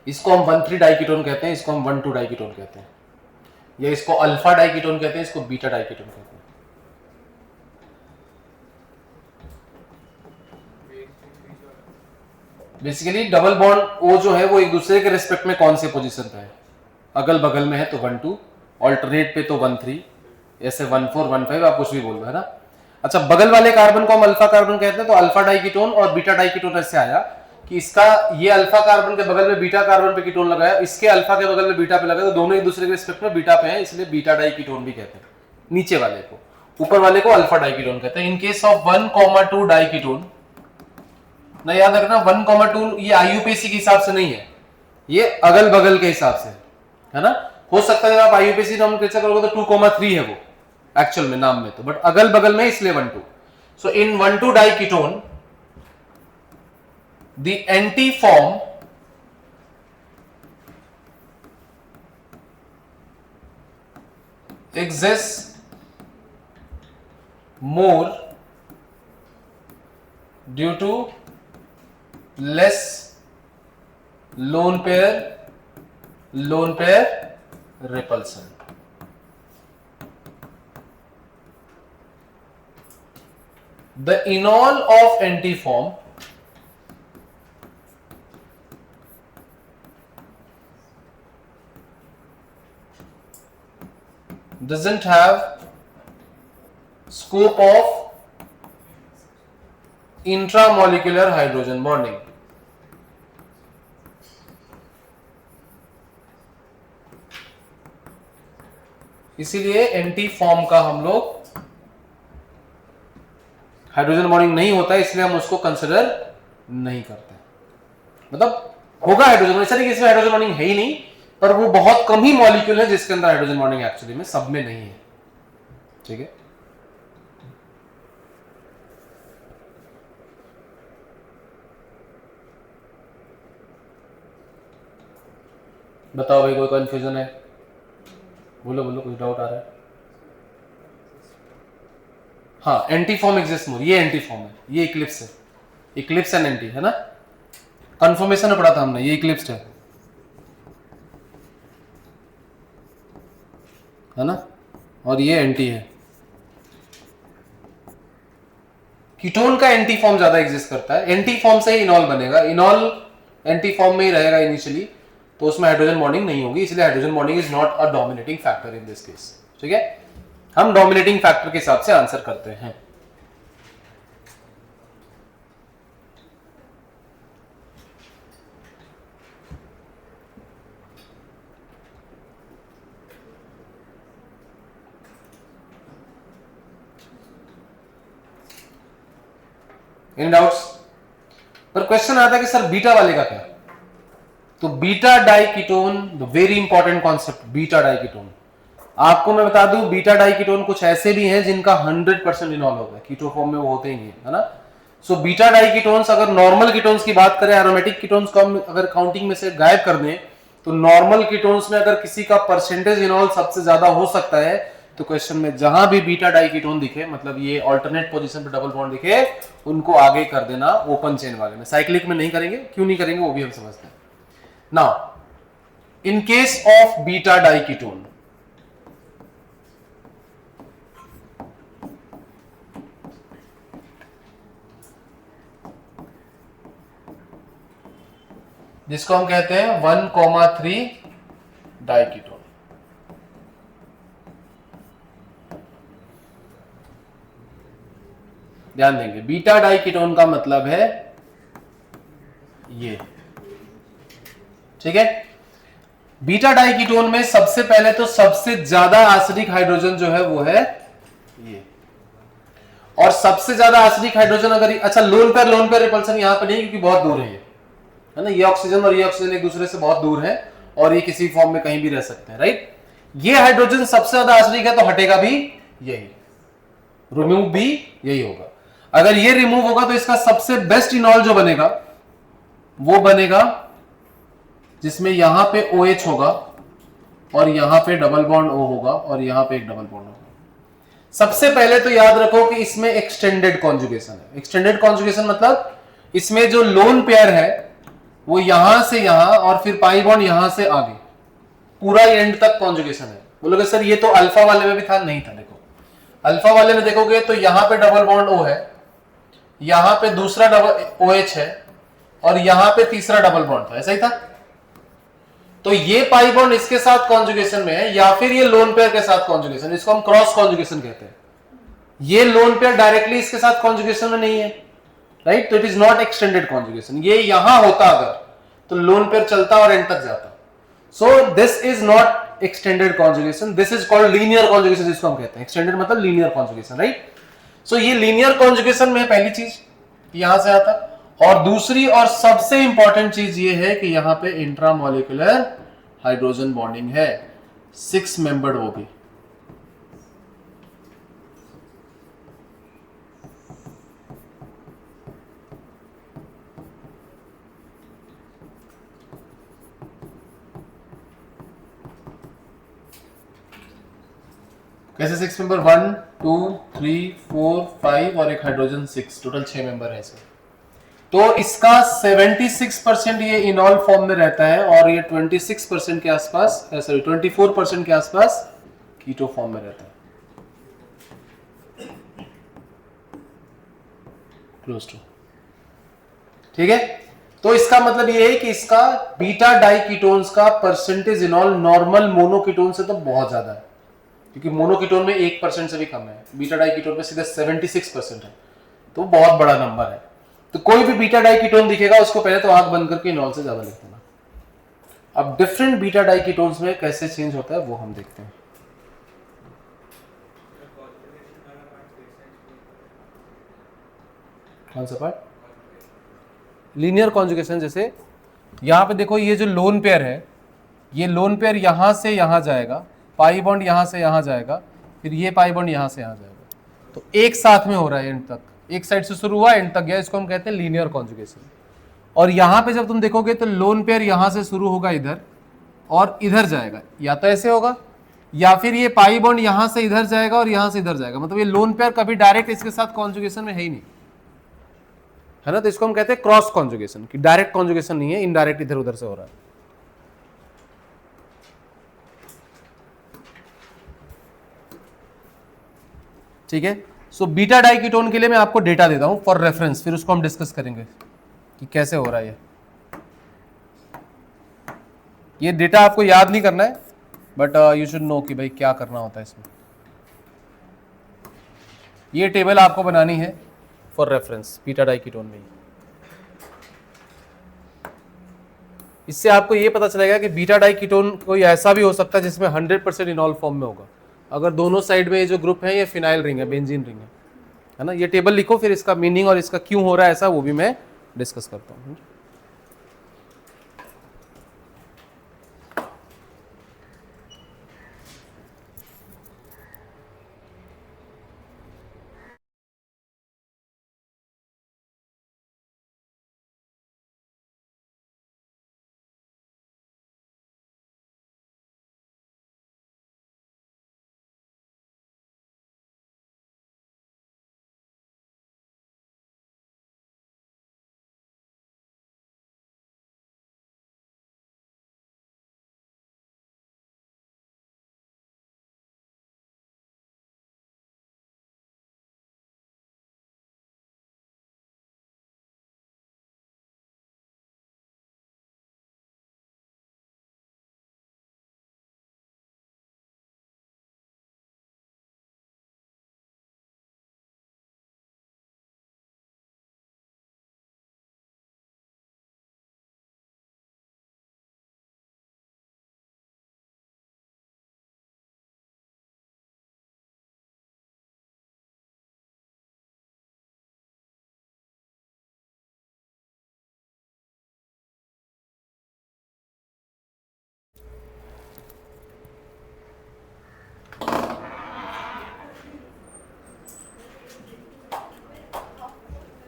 [SPEAKER 1] इसको हम 1,3 डाइकीटोन कहते हैं, इसको हम 1,2 डाइकीटोन कहते हैं, या इसको अल्फा डाइकीटोन कहते हैं, इसको बीटा डाइकीटोन कहते हैं। बेसिकली डबल बॉन्ड O जो है वो एक दूसरे के रिस्पेक्ट में कौन से पोजीशन पे है, अगल बगल में है तो 1,2, ऑल्टरनेट पे तो 1,3, ऐसे 1,4 1,5 आप कुछ भी बोल दो, है ना। अच्छा, बगल वाले कार्बन को हम अल्फा कार्बन कहते हैं, तो अल्फा डाइकीटोन और बीटा डाइकीटोन ऐसे आया कि इसका ये अल्फा कार्बन के बगल में बीटा कार्बन पे कीटोन लगाया, इसके अल्फा के बगल में बीटा पे लगाया, तो दोनों एक दूसरे के रिस्पेक्ट में बीटा पे हैं, इसलिए बीटा डाइकीटोन भी कहते हैं नीचे वाले को, ऊपर वाले को अल्फा डाइकीटोन कहते हैं। इन केस ऑफ 1,2 डाइकीटोन ना, याद रखना 1,2 ये आईयूपीएसी के हिसाब से नहीं है, ये अगल बगल के हिसाब से है ना। हो सकता है आप आईयूपीएसी नोमेनक्लेचर करोगे तो 2,3 है वो एक्चुअल में नाम में, तो बट अगल बगल में इसलिए 1,2। सो इन 1,2 diketone the anti form exists more due to less lone pair repulsion. The enol of antiform doesn't have scope of intramolecular hydrogen bonding. इसीलिए एंटी फॉर्म का हम लोग हाइड्रोजन बॉन्डिंग नहीं होता है, इसलिए हम उसको कंसिडर नहीं करते। मतलब होगा हाइड्रोजन, ऐसा नहीं कि इसमें हाइड्रोजन बॉन्डिंग है ही नहीं, पर वो बहुत कम ही मॉलिक्यूल है जिसके अंदर हाइड्रोजन बॉन्डिंग एक्चुअली में सब में नहीं है। ठीक है, बताओ भाई कोई कंफ्यूजन है? बोलो बोलो, कोई डाउट आ रहा है? हाँ, एंटी फॉर्म एग्जिस्ट मोर, ये एंटी फॉर्म है, ये इक्लिप्स है, इक्लिप्स एंड एंटी है ना, कंफर्मेशन में पढ़ा था हमने, ये इक्लिप्स है ना, और ये एंटी है। कीटोन का एंटी फॉर्म ज्यादा एग्जिस्ट करता है, एंटी फॉर्म से ही इनॉल बनेगा, इनॉल एंटी फॉर्म में ही रहेगा इनिशियली, तो उसमें हाइड्रोजन बॉन्डिंग नहीं होगी, इसलिए hydrogen bonding is not a dominating factor in this case. ठीक है, हम डोमिनेटिंग फैक्टर के हिसाब से आंसर करते हैं। Any doubts? पर क्वेश्चन आता है कि सर बीटा वाले का क्या? तो beta diketone, the very important concept, beta diketone. आपको मैं बता दूं, बीटा डाइकीटोन कुछ ऐसे भी हैं जिनका 100% इनॉल होगा, कीटो फॉर्म में वो होते ही नहीं है ना। सो बीटा डाइकीटोन्स, अगर नॉर्मल कीटोन्स की बात करें, एरोमेटिक कीटोन्स को हम अगर काउंटिंग में से गायब कर दें, तो नॉर्मल कीटोन्स में अगर किसी का परसेंटेज इनॉल सबसे ज्यादा हो सकता है, तो क्वेश्चन में जहां भी बीटा डाइकीटोन दिखे, मतलब ये अल्टरनेट पोजीशन पे डबल बॉन्ड दिखे, उनको आगे कर देना ओपन चेन वाले में। साइक्लिक में नहीं करेंगे, क्यों नहीं करेंगे वो भी हम समझते हैं। Now in case of beta diketone, जिसको हम कहते हैं 1,3 डाइकीटोन, ध्यान देंगे बीटा डाइकीटोन का मतलब है ये। ठीक है, बीटा डाइकीटोन में सबसे पहले तो सबसे ज्यादा एसिडिक हाइड्रोजन जो है वो है ये, और सबसे ज्यादा एसिडिक हाइड्रोजन अगर, अच्छा लोन पेयर रिपल्सन यहां पर नहीं क्योंकि बहुत दूर है ये, है ना, ये ऑक्सीजन और ये ऑक्सीजन एक दूसरे से बहुत दूर है, और ये किसी फॉर्म में कहीं भी रह सकते हैं, राइट। ये हाइड्रोजन सबसे ज्यादा एसिडिक है तो हटेगा भी यही, रिमूव भी यही होगा। अगर ये रिमूव होगा तो इसका सबसे बेस्ट इनॉल जो बनेगा वो बनेगा जिसमें यहां पे OH होगा और यहां पे डबल बॉन्ड O होगा और यहां पे एक डबल बॉन्ड होगा। सबसे पहले तो याद रखो कि इसमें एक्सटेंडेड कॉन्जुगेशन है। एक्सटेंडेड कॉन्जुगेशन मतलब इसमें जो लोन पेयर है वो यहां से यहां और फिर पाई बॉन्ड यहां से आगे, पूरा एंड तक कॉन्जुगेशन है। बोलोगे सर ये तो अल्फा वाले में भी था, नहीं था। देखो अल्फा वाले में देखोगे तो यहां पे डबल बॉन्ड O है, यहां पे दूसरा डबल OH है और यहां पे तीसरा डबल बॉन्ड था, ऐसा ही था। तो ये पाई बॉन्ड इसके साथ कॉन्जुगेशन में है या फिर ये लोन पेयर के साथ कॉन्जुगेशन, इसको हम क्रॉस कॉन्जुगेशन कहते हैं। ये लोन पेयर डायरेक्टली इसके साथ कॉन्जुगेशन में नहीं है, राइट, तो it is not extended conjugation. ये यहां होता अगर तो लोन पेयर चलता और एंड तक जाता। So this is not extended conjugation, this is called linear conjugation, जिसको हम कहते हैं। एक्सटेंडेड मतलब लीनियर कॉन्जुगेशन, राइट। सो ये लीनियर कॉन्जुगेशन में पहली चीज यहां से आता, और दूसरी और सबसे इंपॉर्टेंट चीज ये है कि यहां पे इंट्रामोलिकुलर हाइड्रोजन बॉन्डिंग है, 6 मेंबर्ड वो भी। कैसे 6 मेंबर? 1 2 3 4 5 और एक हाइड्रोजन 6, टोटल 6 मेंबर है इसमें। तो इसका 76% ये इनॉल फॉर्म में रहता है और ये 26% के आसपास, सॉरी 24% के आसपास कीटो फॉर्म में रहता है, क्लोज टू। ठीक है, तो इसका मतलब ये है कि इसका बीटा डाइकीटोन्स का परसेंटेज इनॉल नॉर्मल मोनोकीटोन से तो बहुत ज्यादा है, क्योंकि मोनोकीटोन में 1% से भी कम है, बीटा डाइकीटोन में सीधे 76% है, तो बहुत बड़ा नंबर है। तो कोई भी बीटा डाइकीटोन दिखेगा उसको पहले तो आंख बंद करके इनॉल से ज्यादा लिख देना। अब डिफरेंट बीटा डाइकीटोन्स में कैसे चेंज होता है वो हम देखते हैं। कौन सा पार्ट? Linear conjugation. जैसे यहाँ पे देखो ये जो लोन पेयर है, ये लोन पेयर यहाँ से यहाँ जाएगा, पाई बॉन्ड यहाँ से यहाँ जाएगा, फिर ये पाई बॉन्ड यहाँ से यहाँ जाएगा, तो एक साथ में हो रहा है एंड तक, एक साइड से शुरू हुआ एंड तक गया, इसको हम कहते हैं लीनियर कॉन्जुगेशन। और यहाँ पे जब तुम देखोगे तो लोन पेयर यहाँ से शुरू होगा इधर और इधर जाएगा, या तो ऐसे होगा या फिर ये पाई बॉन्ड यहाँ से इधर जाएगा और यहाँ से इधर जाएगा, मतलब ये लोन पेयर कभी डायरेक्ट इसके साथ कॉन्जुगेशन में है ही नहीं, है ना। तो इसको हम कहते हैं क्रॉस कॉन्जुगेशन, कि डायरेक्ट कॉन्जुगेशन नहीं है, इनडायरेक्ट इधर उधर से हो रहा है। ठीक है। सो बीटा डाइकीटोन के लिए मैं आपको डेटा देता हूं फॉर रेफरेंस, फिर उसको हम डिस्कस करेंगे कि कैसे हो रहा है ये डेटा आपको याद नहीं करना है, बट यू शुड नो कि भाई क्या करना होता है इसमें। ये टेबल आपको बनानी है फॉर रेफरेंस बीटा डाइकीटोन में। इससे आपको ये पता चलेगा कि बीटा डाइकीटोन कोई ऐसा भी हो सकता है जिसमें 100% इनॉल फॉर्म में होगा, अगर दोनों साइड में ये जो ग्रुप है ये फिनाइल रिंग है, बेंजीन रिंग है ना। ये टेबल लिखो, फिर इसका मीनिंग और इसका क्यों हो रहा है ऐसा वो भी मैं डिस्कस करता हूँ।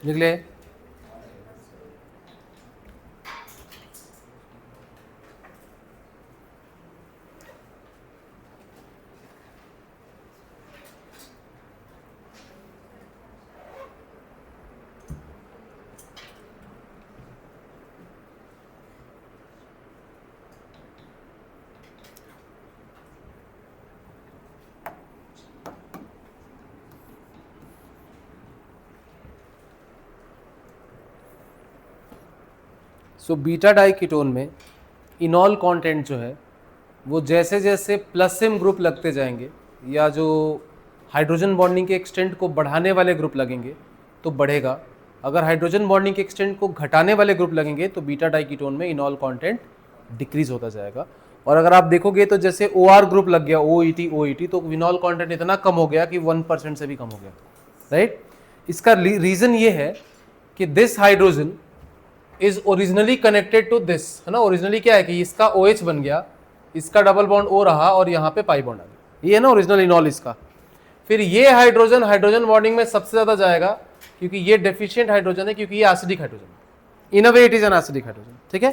[SPEAKER 1] निकले। सो बीटा डाइकीटोन में इनॉल कंटेंट जो है वो जैसे जैसे प्लस एम ग्रुप लगते जाएंगे या जो हाइड्रोजन बॉन्डिंग के एक्सटेंट को बढ़ाने वाले ग्रुप लगेंगे तो बढ़ेगा, अगर हाइड्रोजन बॉन्डिंग के एक्सटेंट को घटाने वाले ग्रुप लगेंगे तो बीटा डाइकीटोन में इनॉल कंटेंट डिक्रीज होता जाएगा। और अगर आप देखोगे तो जैसे OR ग्रुप लग गया, OET तो इनॉल कंटेंट इतना कम हो गया कि 1% से भी कम हो गया, राइट। इसका रीजन ये है कि this hydrogen is originally connected to this, है ना। ओरिजिनली क्या है कि इसका OH बन गया, इसका डबल बॉन्ड O रहा और यहाँ पे पाई बॉन्ड आ गया, ये है ना ओरिजिनल इनॉल इसका। फिर ये हाइड्रोजन हाइड्रोजन बॉन्डिंग में सबसे ज्यादा जाएगा क्योंकि ये डेफिशिएंट हाइड्रोजन है, क्योंकि ये acidic hydrogen, in a way it is an acidic hydrogen, ठीक है,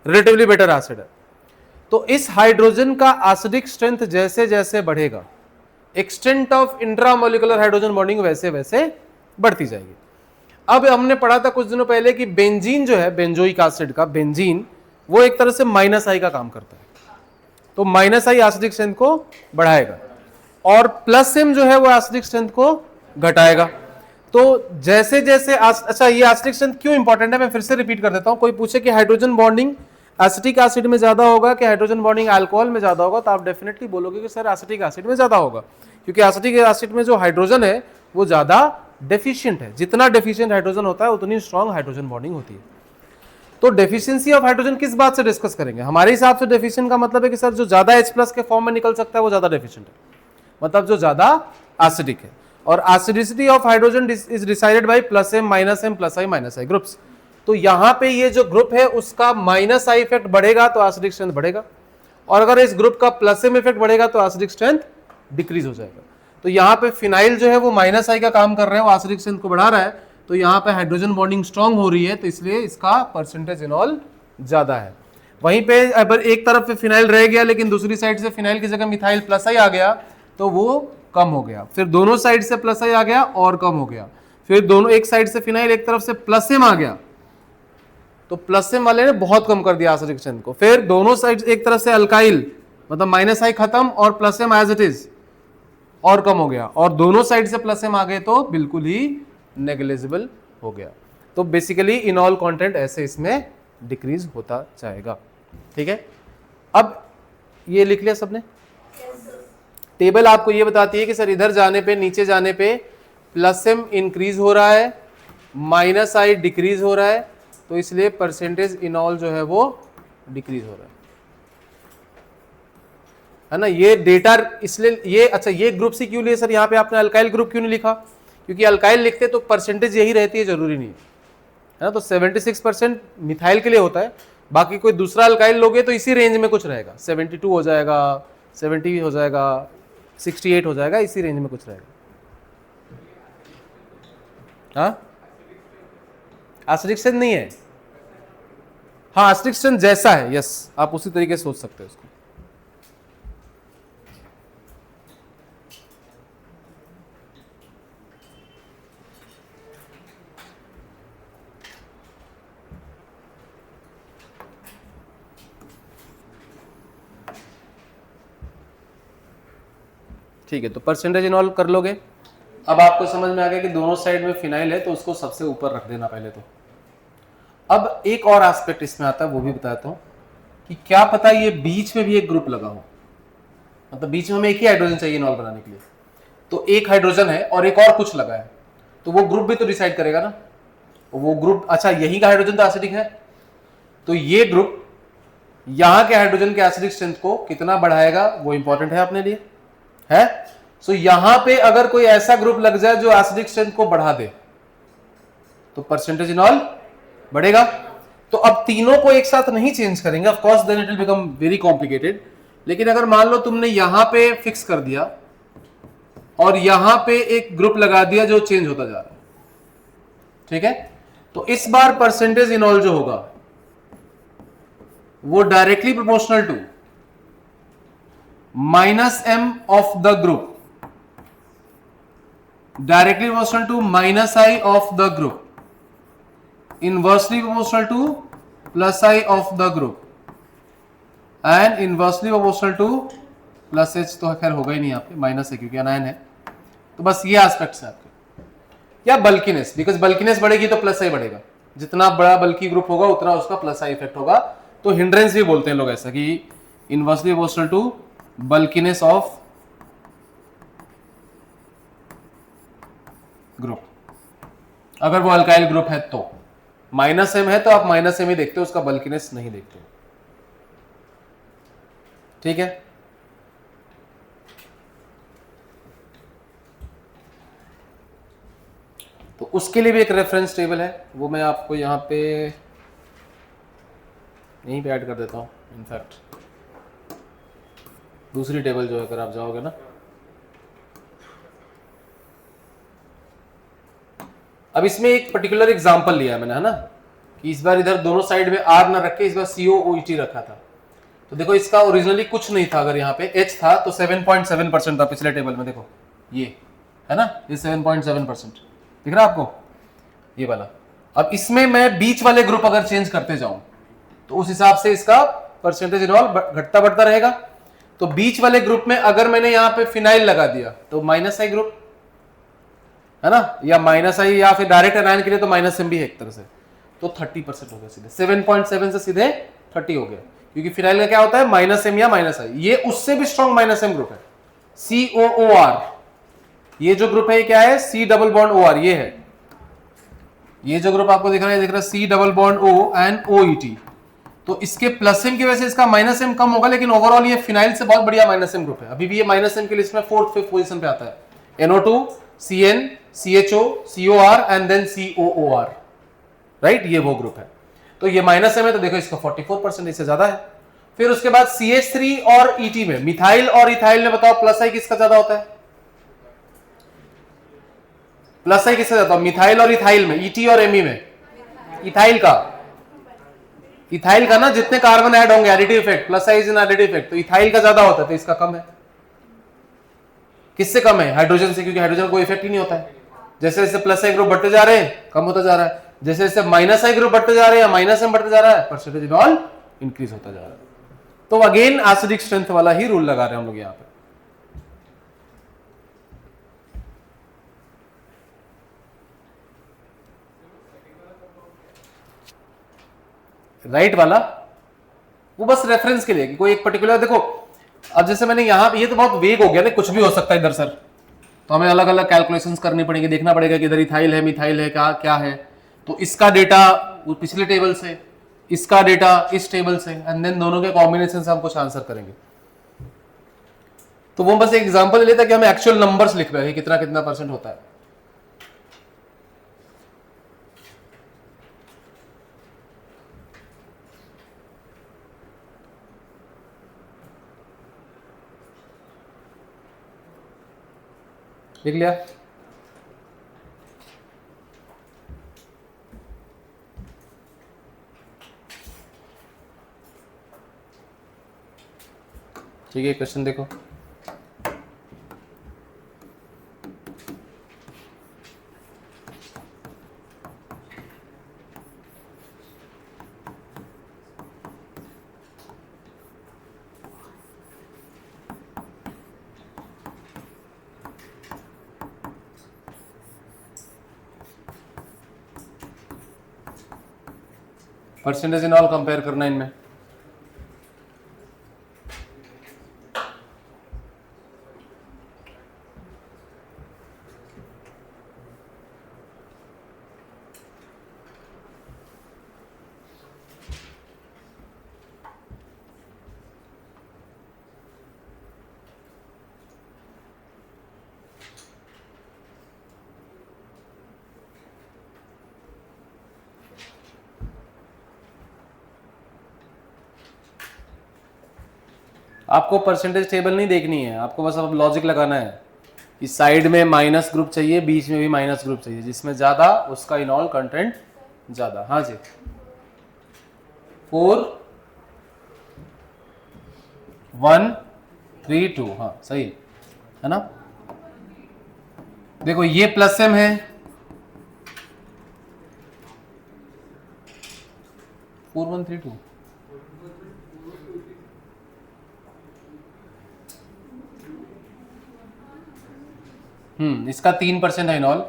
[SPEAKER 1] रिलेटिवली बेटर एसिड है। तो इस हाइड्रोजन का एसिडिक स्ट्रेंथ जैसे जैसे बढ़ेगा, extent of intramolecular hydrogen bonding वैसे वैसे बढ़ती जाएगी। अब हमने पढ़ा था कुछ दिनों पहले कि बेंजीन जो है, बेंजोइक एसिड का बेंजीन, वो एक तरह से -I का काम करता है, तो -I एसिडिक स्ट्रेंथ को बढ़ाएगा और +M जो है वो एसिडिक स्ट्रेंथ को घटाएगा। तो जैसे जैसे अच्छा, ये एसिडिक स्ट्रेंथ क्यों इंपॉर्टेंट है मैं फिर से रिपीट कर देता हूं। कोई पूछे कि हाइड्रोजन बॉन्डिंग एसिटिक एसिड में ज्यादा होगा कि हाइड्रोजन बॉन्डिंग अल्कोहल में ज्यादा होगा, तो आप डेफिनेटली बोलोगे कि सर एसिटिक एसिड में ज्यादा होगा, क्योंकि एसिटिक एसिड में जो हाइड्रोजन है वो ज्यादा डेफिशिएंट है। जितना डेफिशिएंट हाइड्रोजन होता है उतनी स्ट्रॉन्ग हाइड्रोजन बॉन्डिंग होती है। तो डेफिशिएंसी ऑफ हाइड्रोजन किस बात से डिस्कस करेंगे? हमारे हिसाब से डेफिशिएंट का मतलब है कि सर जो ज्यादा H+ के फॉर्म में निकल सकता है वो ज्यादा डेफिशिएंट है, मतलब जो ज्यादा एसिडिक है। और acidity of hydrogen is decided by plus M plus I minus I groups. तो यहां पे ये जो ग्रुप है उसका माइनस आई इफेक्ट बढ़ेगा तो एसिडिक स्ट्रेंथ बढ़ेगा, और अगर इस ग्रुप का प्लस एम इफेक्ट बढ़ेगा तो एसिडिक स्ट्रेंथ डिक्रीज हो जाएगा। तो यहाँ पे फिनाइल जो है वो माइनस आई का काम कर रहा है, वो एसिडिक स्ट्रेंथ को बढ़ा रहा है, तो यहाँ पे हाइड्रोजन बॉन्डिंग स्ट्रांग हो रही है, तो इसलिए इसका परसेंटेज इनॉल ज्यादा है। वहीं पे अगर एक तरफ पे फिनाइल रह गया लेकिन दूसरी साइड से फिनाइल की जगह मिथाइल प्लस आई आ गया तो वो कम हो गया, फिर दोनों साइड से प्लस आई आ गया और कम हो गया, फिर दोनों एक साइड से फिनाइल एक तरफ से प्लस एम आ गया तो प्लस एम वाले ने बहुत कम कर दिया एसिडिक स्ट्रेंथ को, फिर दोनों साइड एक तरफ से अल्काइल मतलब माइनस आई खत्म और plus M as it is और कम हो गया, और दोनों साइड से प्लस एम आ गए तो बिल्कुल ही नेग्लिजिबल हो गया। तो बेसिकली इनॉल कंटेंट ऐसे इसमें डिक्रीज होता जाएगा। ठीक है, अब ये लिख लिया सबने? टेबल आपको ये बताती है कि सर इधर जाने पे नीचे जाने पे प्लस एम इंक्रीज हो रहा है, माइनस आई डिक्रीज हो रहा है, तो इसलिए परसेंटेज इनॉल जो है वो डिक्रीज हो रहा है ना। ये डेटा इसलिए ये अच्छा ये ग्रुप सी क्यों लिए सर? यहाँ पे आपने अल्काइल ग्रुप क्यों नहीं लिखा? क्योंकि अल्काइल लिखते तो परसेंटेज यही रहती है, जरूरी नहीं है ना। तो 76% मिथाइल के लिए होता है, बाकी कोई दूसरा अल्काइल लोगे तो इसी रेंज में कुछ रहेगा, 72 हो जाएगा, 70 हो जाएगा, 68 हो जाएगा, इसी रेंज में कुछ रहेगा। हाँ एसिडिक स्ट्रेंथ नहीं है, हाँ एसिडिक स्ट्रेंथ जैसा है, यस आप उसी तरीके से सोच सकते हो उसको। ठीक है, तो परसेंटेज इनॉल कर लोगे। अब आपको समझ में आ गया कि दोनों साइड में फिनाइल है तो उसको सबसे ऊपर रख देना पहले तो। अब एक और एस्पेक्ट इसमें आता है, वो भी बताता हूं कि क्या पता ये बीच में भी एक ग्रुप लगा हो, मतलब बीच में हमें एक ही हाइड्रोजन चाहिए इनॉल बनाने के लिए, तो एक हाइड्रोजन है और एक और कुछ लगा है, तो वो ग्रुप भी तो डिसाइड करेगा ना। वो ग्रुप अच्छा यही का हाइड्रोजन तो एसिडिक है, तो ये ग्रुप यहां के हाइड्रोजन के एसिडिक स्ट्रेंथ को कितना बढ़ाएगा वो इंपॉर्टेंट है अपने लिए है। सो यहां पे अगर कोई ऐसा ग्रुप लग जाए जो एसिडिक स्ट्रेंथ को बढ़ा दे तो परसेंटेज इनॉल बढ़ेगा। तो अब तीनों को एक साथ नहीं चेंज करेंगे, of course then it will become very complicated, लेकिन अगर मान लो तुमने यहां पे फिक्स कर दिया और यहां पे एक ग्रुप लगा दिया जो चेंज होता जा रहा है, ठीक है, तो इस बार परसेंटेज इनॉल जो होगा वो directly proportional to minus M of the group, directly proportional to minus I of the group, inversely proportional to plus I of the group, and inversely proportional to plus H, तो खैर होगा ही नहीं यहाँ पे, minus है क्योंकि अनायन है। तो बस ये एस्पेक्ट्स है आपके, या बल्कीनेस, बिकॉज बल्कीनेस बढ़ेगी तो प्लस आई बढ़ेगा, जितना बड़ा बल्की ग्रुप होगा उतना उसका प्लस आई इफेक्ट होगा। तो हिंड्रेंस भी बोलते हैं लोग ऐसा कि inversely proportional to bulkiness of group, अगर वो अल्काइल ग्रुप है तो माइनस एम है तो आप माइनस एम ही देखते हो, उसका बल्कीनेस नहीं देखते हो। ठीक है, तो उसके लिए भी एक रेफरेंस टेबल है, वो मैं आपको यहां पे यहीं पे ऐड कर देता हूं। इनफैक्ट दूसरी टेबल जो है अगर आप जाओगे ना, अब इसमें एक पर्टिकुलर एग्जांपल लिया है मैंने, है ना, कि इस बार इधर दोनों साइड में आर ना रख के इस बार COOET रखा था। तो देखो इसका ओरिजिनली कुछ नहीं था, अगर यहाँ पे H था तो 7.7% था पिछले टेबल में, देखो ये है ना, ये 7.7% दिख रहा है आपको, ये वाला। अब इसमें मैं बीच वाले ग्रुप अगर चेंज करते जाऊं तो उस हिसाब से इसका परसेंटेज इनॉल घटता बढ़ता रहेगा। तो बीच वाले ग्रुप में अगर मैंने यहाँ पे फिनाइल लगा दिया तो माइनस आई ग्रुप है ना, या माइनस आई, या फिर डायरेक्ट एनायन के लिए तो माइनस एम भी है एक तरह से, तो 30% हो गया सीधे, 7.7 से सीधे 30 हो गया, क्योंकि फिनाइल का क्या होता है माइनस एम या माइनस आई, ये उससे भी स्ट्रॉन्ग माइनस एम ग्रुप है, COOR। ये जो ग्रुप है ये क्या है, C डबल बॉन्ड OR, ये है, ये जो ग्रुप आपको दिख रहा है C double bond O and OET। तो इसके प्लस एम की वजह से इसका माइनस एम कम होगा, लेकिन ओवरऑल ये फिनाइल से बहुत बढ़िया माइनस एम ग्रुप है। अभी भी ये माइनस एम की लिस्ट में 4th 5th पोजीशन पे आता है। NO2 CN, CHO, COR and then COOR, right, ये वो ग्रुप है। तो ये -M है तो देखो इसका 44%, इससे ज्यादा है। फिर उसके बाद CH3 और ET में, मिथाइल और इथाइल में बताओ प्लस आई किसका ज्यादा होता है? प्लस आई किसका ज्यादा? मिथाइल और इथाइल में, ET और ME में इथाइल का, इथाइल का ना, जितने कार्बन ऐड होंगे, additive effect, plus I is an additive effect, तो इथाइल का ज्यादा होता है तो इसका कम है। किससे कम है? हाइड्रोजन से, क्योंकि हाइड्रोजन कोई इफेक्ट ही नहीं होता है। जैसे जैसे प्लस आई ग्रुप बढ़ते जा रहे हैं कम होता जा रहा है, जैसे जैसे माइनस आई ग्रुप बढ़ते जा रहे हैं या -M बढ़ते जा रहा है, परसेंटेज इनऑल इंक्रीज होता जा रहा है। तो अगेन एसिडिक स्ट्रेंथ वाला ही रूल लगा रहे हैं हम लोग यहाँ पे। राइट वाला वो बस रेफरेंस के लिए कि कोई एक पर्टिकुलर, देखो अब जैसे मैंने यहाँ, ये तो बहुत वेग हो गया ना, कुछ भी हो सकता है इधर सर, तो हमें अलग अलग कैलकुलेशंस करनी पड़ेगी, देखना पड़ेगा कि इधर इथाइल है, मिथाइल है, क्या क्या है। तो इसका डेटा वो पिछले टेबल से, इसका डेटा इस टेबल से, एंड देन दोनों के कॉम्बिनेशन से हम कुछ आंसर करेंगे। तो वो बस एक एग्जांपल लेता है कि हमें एक्चुअल नंबर्स लिख रहे हैं कितना कितना परसेंट होता है। लिख लिया? ठीक है, क्वेश्चन देखो। परसेंटेज इन ऑल कंपेयर करना इनमें। आपको परसेंटेज टेबल नहीं देखनी है, आपको बस अब लॉजिक लगाना है। इस साइड में माइनस ग्रुप चाहिए, बीच में भी माइनस ग्रुप चाहिए, जिसमें ज्यादा उसका इनॉल कंटेंट ज्यादा। हाँ जी, 4 1 3 2, हाँ सही है ना। देखो ये प्लस एम है, 4 1 3 2, इसका 3% है इनॉल,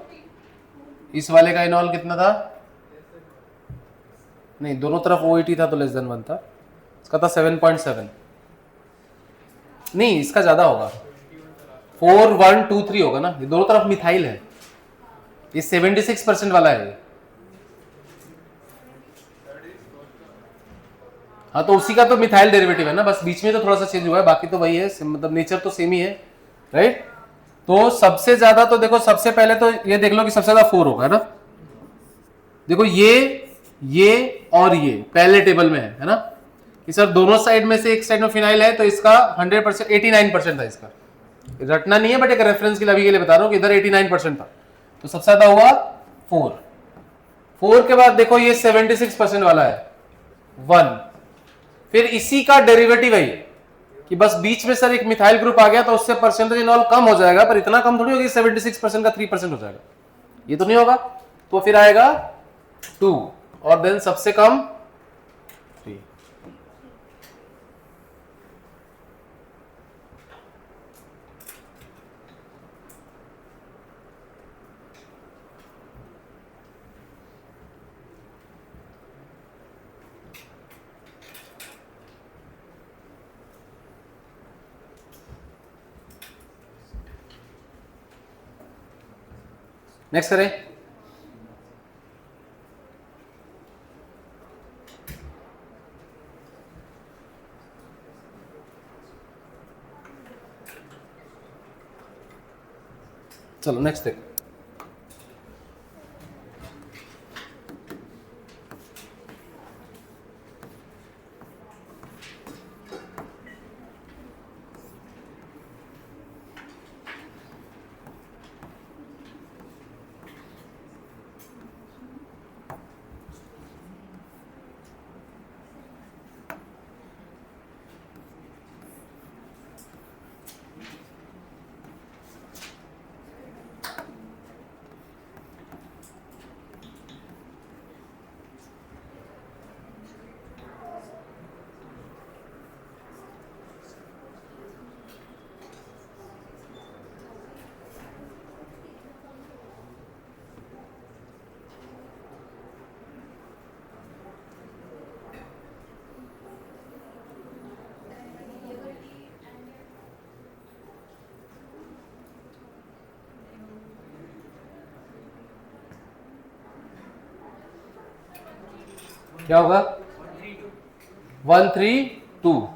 [SPEAKER 1] इस वाले का इनॉल कितना था? नहीं, दोनों तरफ OET था तो लेस देन 1 था, इसका था 7.7। नहीं, इसका ज्यादा होगा, 4 1 2 3 होगा ना, ये दोनों तरफ मिथाइल है, ये 76% वाला है। हाँ तो उसी का तो मिथाइल डेरिवेटिव है ना, बस बीच में तो थोड़ा सा चेंज हुआ है, बाकी तो वही है, मतलब नेचर तो सेम ही है, राइट। तो सबसे ज्यादा तो देखो, सबसे पहले तो ये देख लो कि सबसे ज्यादा 4 होगा, है ना। देखो ये और ये पहले टेबल में है ना, कि सर दोनों साइड में से एक साइड में फिनाइल है तो इसका 100%, 89% था इसका, रटना नहीं है बट एक रेफरेंस के लिए अभी के लिए बता रहा हूं कि इधर 89% था, तो सबसे ज्यादा हुआ 4 के बाद देखो ये 76% वाला है 1, फिर इसी का डेरिवेटिव है कि बस बीच में सर एक मिथाइल ग्रुप आ गया तो उससे परसेंटेज इनऑल कम हो जाएगा, पर इतना कम थोड़ी होगी, 76% का 3% हो जाएगा, ये तो नहीं होगा। तो फिर आएगा 2 और देन सबसे कम 3। नेक्स्ट करें। चलो नेक्स्ट देखो। क्या होगा 132।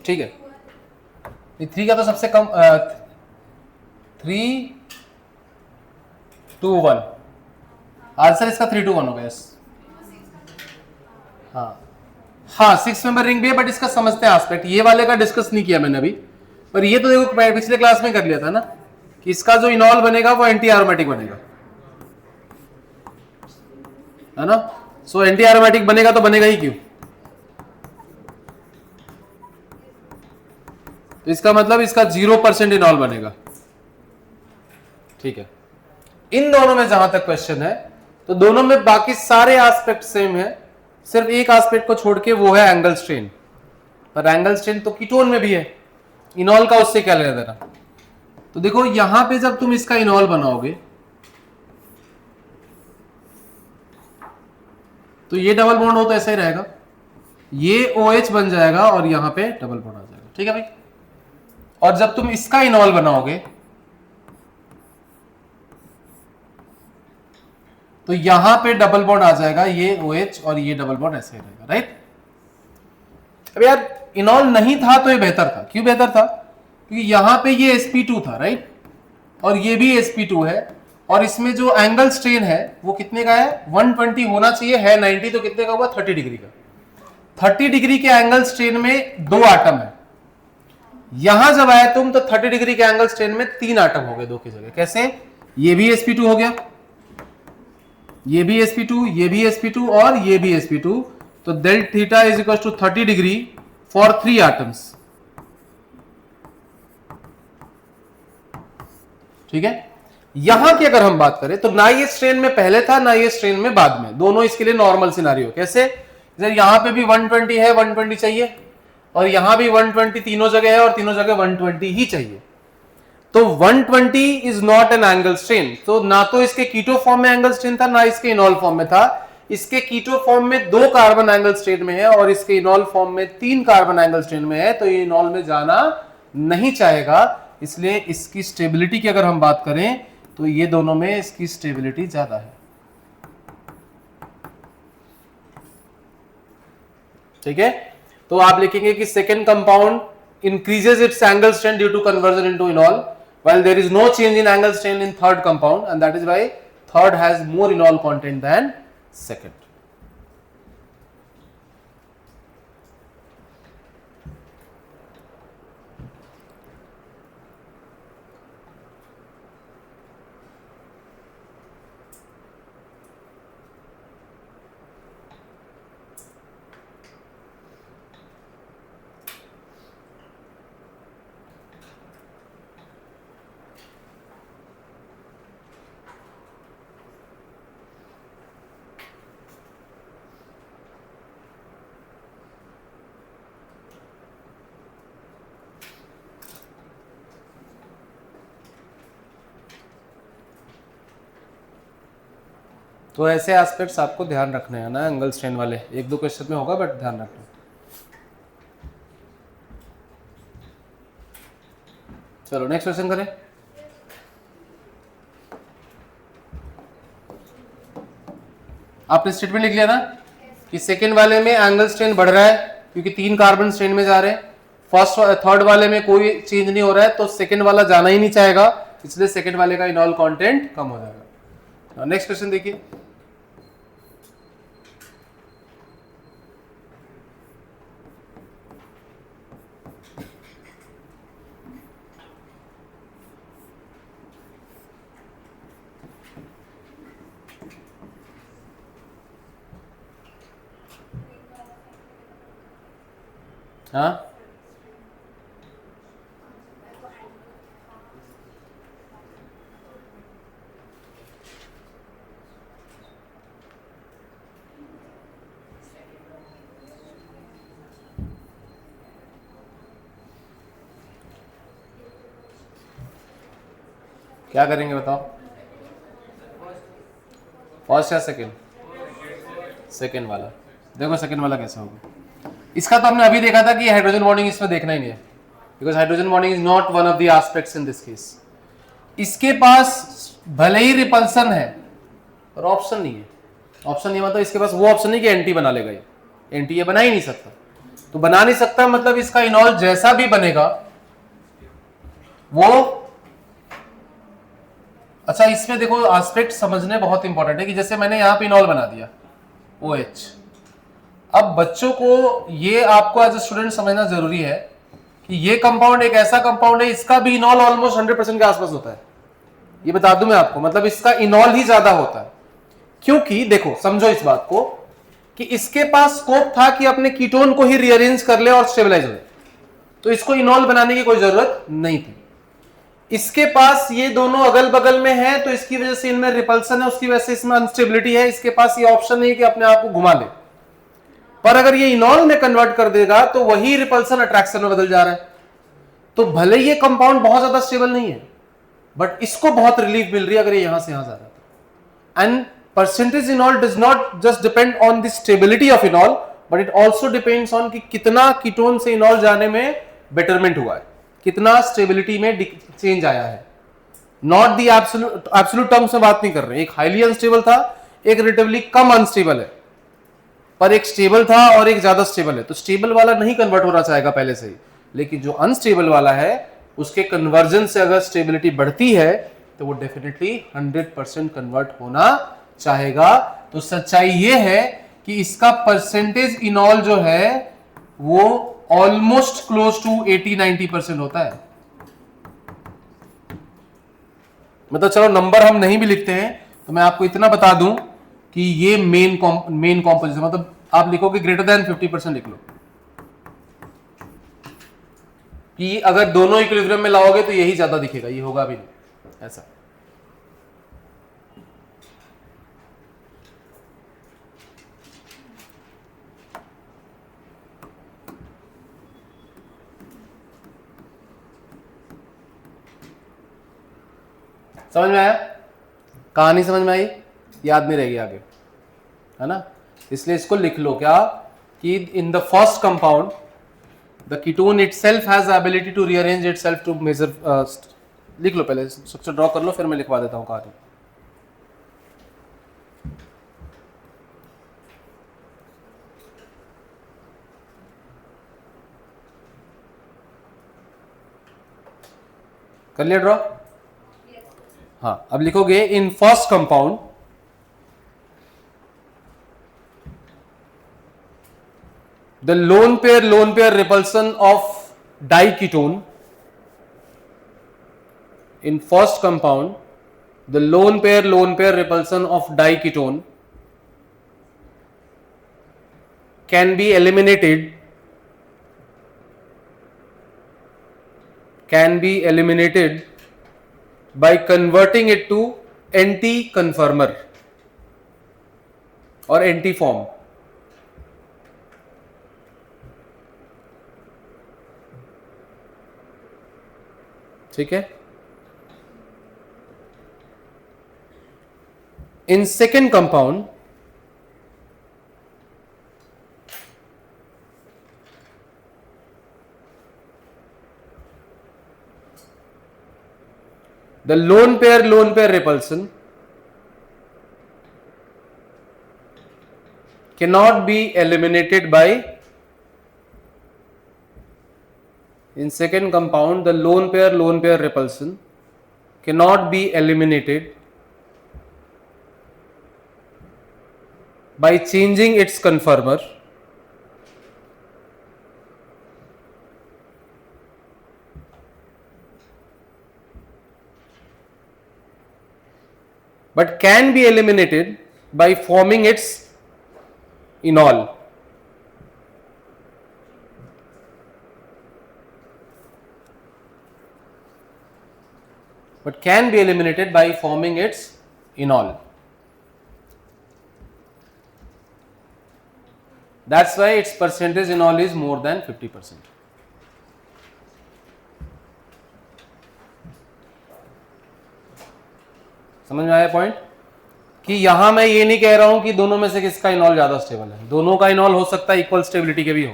[SPEAKER 1] ठीक है, 3 का तो सबसे कम 321 आंसर इसका 321 होगा। यस हाँ 6 मेंबर रिंग भी है, बट इसका समझते हैं एस्पेक्ट। ये वाले का डिस्कस नहीं किया मैंने अभी, पर ये तो देखो पिछले क्लास में कर लिया था ना कि इसका जो इनॉल बनेगा वो एंटी एरोमेटिक बनेगा, है ना। सो एंटी एरोमेटिक बनेगा तो बनेगा ही क्यों, तो इसका मतलब इसका 0% इनॉल बनेगा। ठीक है, इन दोनों में जहां तक क्वेश्चन है तो दोनों में बाकी सारे एस्पेक्ट सेम है, सिर्फ एक एस्पेक्ट को छोड़ के, वो है एंगल स्ट्रेन। पर एंगल स्ट्रेन तो कीटोन में भी है, इनॉल का उससे क्या लेना देना। तो देखो यहां पे जब तुम इसका इनॉल बनाओगे तो ये डबल बॉन्ड हो तो ऐसा ही रहेगा, ये OH बन जाएगा और यहां पे डबल बॉन्ड आ जाएगा। ठीक है भाई, और जब तुम इसका इनॉल बनाओगे तो यहां पे डबल बॉन्ड आ जाएगा, ये OH और ये डबल बॉन्ड ऐसे ही रहेगा, राइट। अब यार इनॉल नहीं था तो ये बेहतर था। क्यों बेहतर था, क्योंकि यहां पे ये sp2 था, राइट, और ये भी sp2 है, और इसमें जो एंगल स्ट्रेन है वो कितने का है, 120 होना चाहिए, है 90, तो कितने का हुआ, 30 डिग्री का। 30 डिग्री के एंगल स्ट्रेन में 2 आटम है। यहां जब आए तुम तो 30 डिग्री के एंगल स्ट्रेन में 3 आटम हो गए 2 की जगह। कैसे, ये भी sp2 हो गया, ये भी sp2, ये भी sp2 और ये भी sp2, तो del theta is equal to 30 degree for 3 atoms. ठीक है, यहां की अगर हम बात करें तो ना ये स्ट्रेन में पहले था ना ये स्ट्रेन में बाद में, दोनों इसके लिए नॉर्मल सिनारियो। कैसे, यहां पे भी 120 है, 120 चाहिए, और यहां भी 120 तीनों जगह है और तीनों जगह 120 ही चाहिए। तो 120 is not an angle strain, तो ना तो इसके कीटो फॉर्म में एंगल स्ट्रेन था ना इसके इनॉल फॉर्म में था। इसके कीटो फॉर्म में 2 कार्बन एंगल स्ट्रेन में है और इसके इनॉल फॉर्म में 3 कार्बन एंगल स्ट्रेन में है, तो ये इनॉल में जाना नहीं चाहेगा। इसलिए इसकी स्टेबिलिटी की अगर हम बात करें तो ये दोनों में इसकी स्टेबिलिटी ज्यादा है। ठीक है, तो आप लिखेंगे कि second compound increases its angle strain due to conversion into enol, while there is no change in angle strain in third compound, and that is why third has more enol content than second. तो ऐसे aspects आपको ध्यान रखने हैं ना, angle strain वाले, 1-2 question में होगा बट ध्यान रखना। चलो नेक्स्ट क्वेश्चन करें। आपने स्टेटमेंट लिख लिया ना कि सेकेंड वाले में एंगल स्ट्रेन बढ़ रहा है क्योंकि 3 कार्बन स्ट्रेन में जा रहे हैं, फर्स्ट थर्ड वाले में कोई चेंज नहीं हो रहा है, तो सेकेंड वाला जाना ही नहीं चाहेगा, इसलिए सेकंड वाले का इनॉल कंटेंट कम हो जाएगा। नेक्स्ट क्वेश्चन देखिए, हाँ क्या करेंगे बताओ, फर्स्ट या सेकंड? सेकंड वाला। देखो सेकंड वाला कैसा होगा। इसका तो हमने अभी देखा था कि हाइड्रोजन बॉन्डिंग इसमें देखना ही नहीं है, because hydrogen bonding is not one of the aspects in this case. इसके पास भले ही रिपल्सन है पर ऑप्शन नहीं है। ऑप्शन नहीं मतलब इसके पास वो ऑप्शन नहीं कि एंटी बना लेगा, ये एंटी ये बना ही नहीं सकता। तो बना नहीं सकता मतलब इसका इनॉल जैसा भी बनेगा वो, अच्छा इसमें देखो एस्पेक्ट समझने बहुत इंपॉर्टेंट है कि जैसे मैंने यहां पे इनॉल बना दिया OH। अब बच्चों को ये आपको एज ए स्टूडेंट समझना जरूरी है कि ये कंपाउंड एक ऐसा कंपाउंड है, इसका भी इनॉल ऑलमोस्ट 100% के आसपास होता है। ये बता दूं मैं आपको, मतलब इसका इनॉल ही ज्यादा होता है, क्योंकि देखो समझो इस बात को कि इसके पास स्कोप था कि अपने कीटोन को ही रीअरेंज कर ले और स्टेबलाइज हो जाए, तो इसको इनॉल बनाने की कोई जरूरत नहीं थी। इसके पास ये दोनों अगल बगल में है तो इसकी वजह से इनमें रिपल्सन है, उसकी वजह से इसमें अनस्टेबिलिटी है। इसके पास ये ऑप्शन नहीं है कि अपने आप को घुमा ले, पर अगर ये इनॉल में कन्वर्ट कर देगा तो वही रिपल्सन अट्रैक्शन में बदल जा रहा है। तो भले ये कंपाउंड बहुत ज्यादा स्टेबल नहीं है बट इसको बहुत रिलीफ मिल रही है अगर ये यहां से यहां जा रहा है। And percentage इनॉल does not just depend on the stability of इनॉल but it also depends on कि कितना कीटोन से इनॉल जाने में बेटरमेंट हुआ है, कितना स्टेबिलिटी में चेंज आया है। नॉट दी एब्सोल्यूट टर्म्स में बात नहीं कर रहे। एक हाईली अनस्टेबल था, एक रिलेटिवली कम अनस्टेबल है, पर एक स्टेबल था और एक ज्यादा स्टेबल है। तो स्टेबल वाला नहीं कन्वर्ट होना चाहेगा पहले से ही, लेकिन जो अनस्टेबल वाला है उसके कन्वर्जन से अगर स्टेबिलिटी बढ़ती है तो वो डेफिनेटली 100% कन्वर्ट होना चाहेगा। तो सच्चाई ये है कि इसका परसेंटेज इनॉल जो है वो ऑलमोस्ट क्लोज टू 80-90% होता है। मतलब चलो नंबर हम नहीं भी लिखते हैं तो मैं आपको इतना बता दूं कि ये मेन कॉम्पोजिशन, मतलब आप लिखोगे ग्रेटर देन 50% लिख लो कि अगर दोनों इक्विलिब्रियम में लाओगे तो यही ज्यादा दिखेगा, ये होगा भी नहीं ऐसा। समझ में आया? कहानी समझ में आई? याद नहीं रहेगी आगे, है ना? इसलिए इसको लिख लो क्या कि in the first compound the ketone itself has ability to rearrange itself to major. लिख लो पहले, स्ट्रक्चर ड्रॉ कर लो, फिर मैं लिखवा देता हूं कहानी। कर लिया ड्रॉ? हाँ, अब लिखोगे in first compound the lone pair repulsion of diketone, in first compound the lone pair repulsion of diketone can be eliminated by converting it to anti-conformer or anti-form। ठीक है? In second compound the lone pair repulsion cannot be eliminated by, in second compound the lone pair repulsion cannot be eliminated by changing its conformer but can be eliminated by forming its enol. But can be eliminated by forming its enol. That's why its percentage enol is more than 50%. समझ में आया point? कि यहां मैं ये नहीं कह रहा हूं कि दोनों में से किसका इनॉल ज्यादा स्टेबल है, दोनों का इनॉल हो सकता है इक्वल स्टेबिलिटी के भी हो,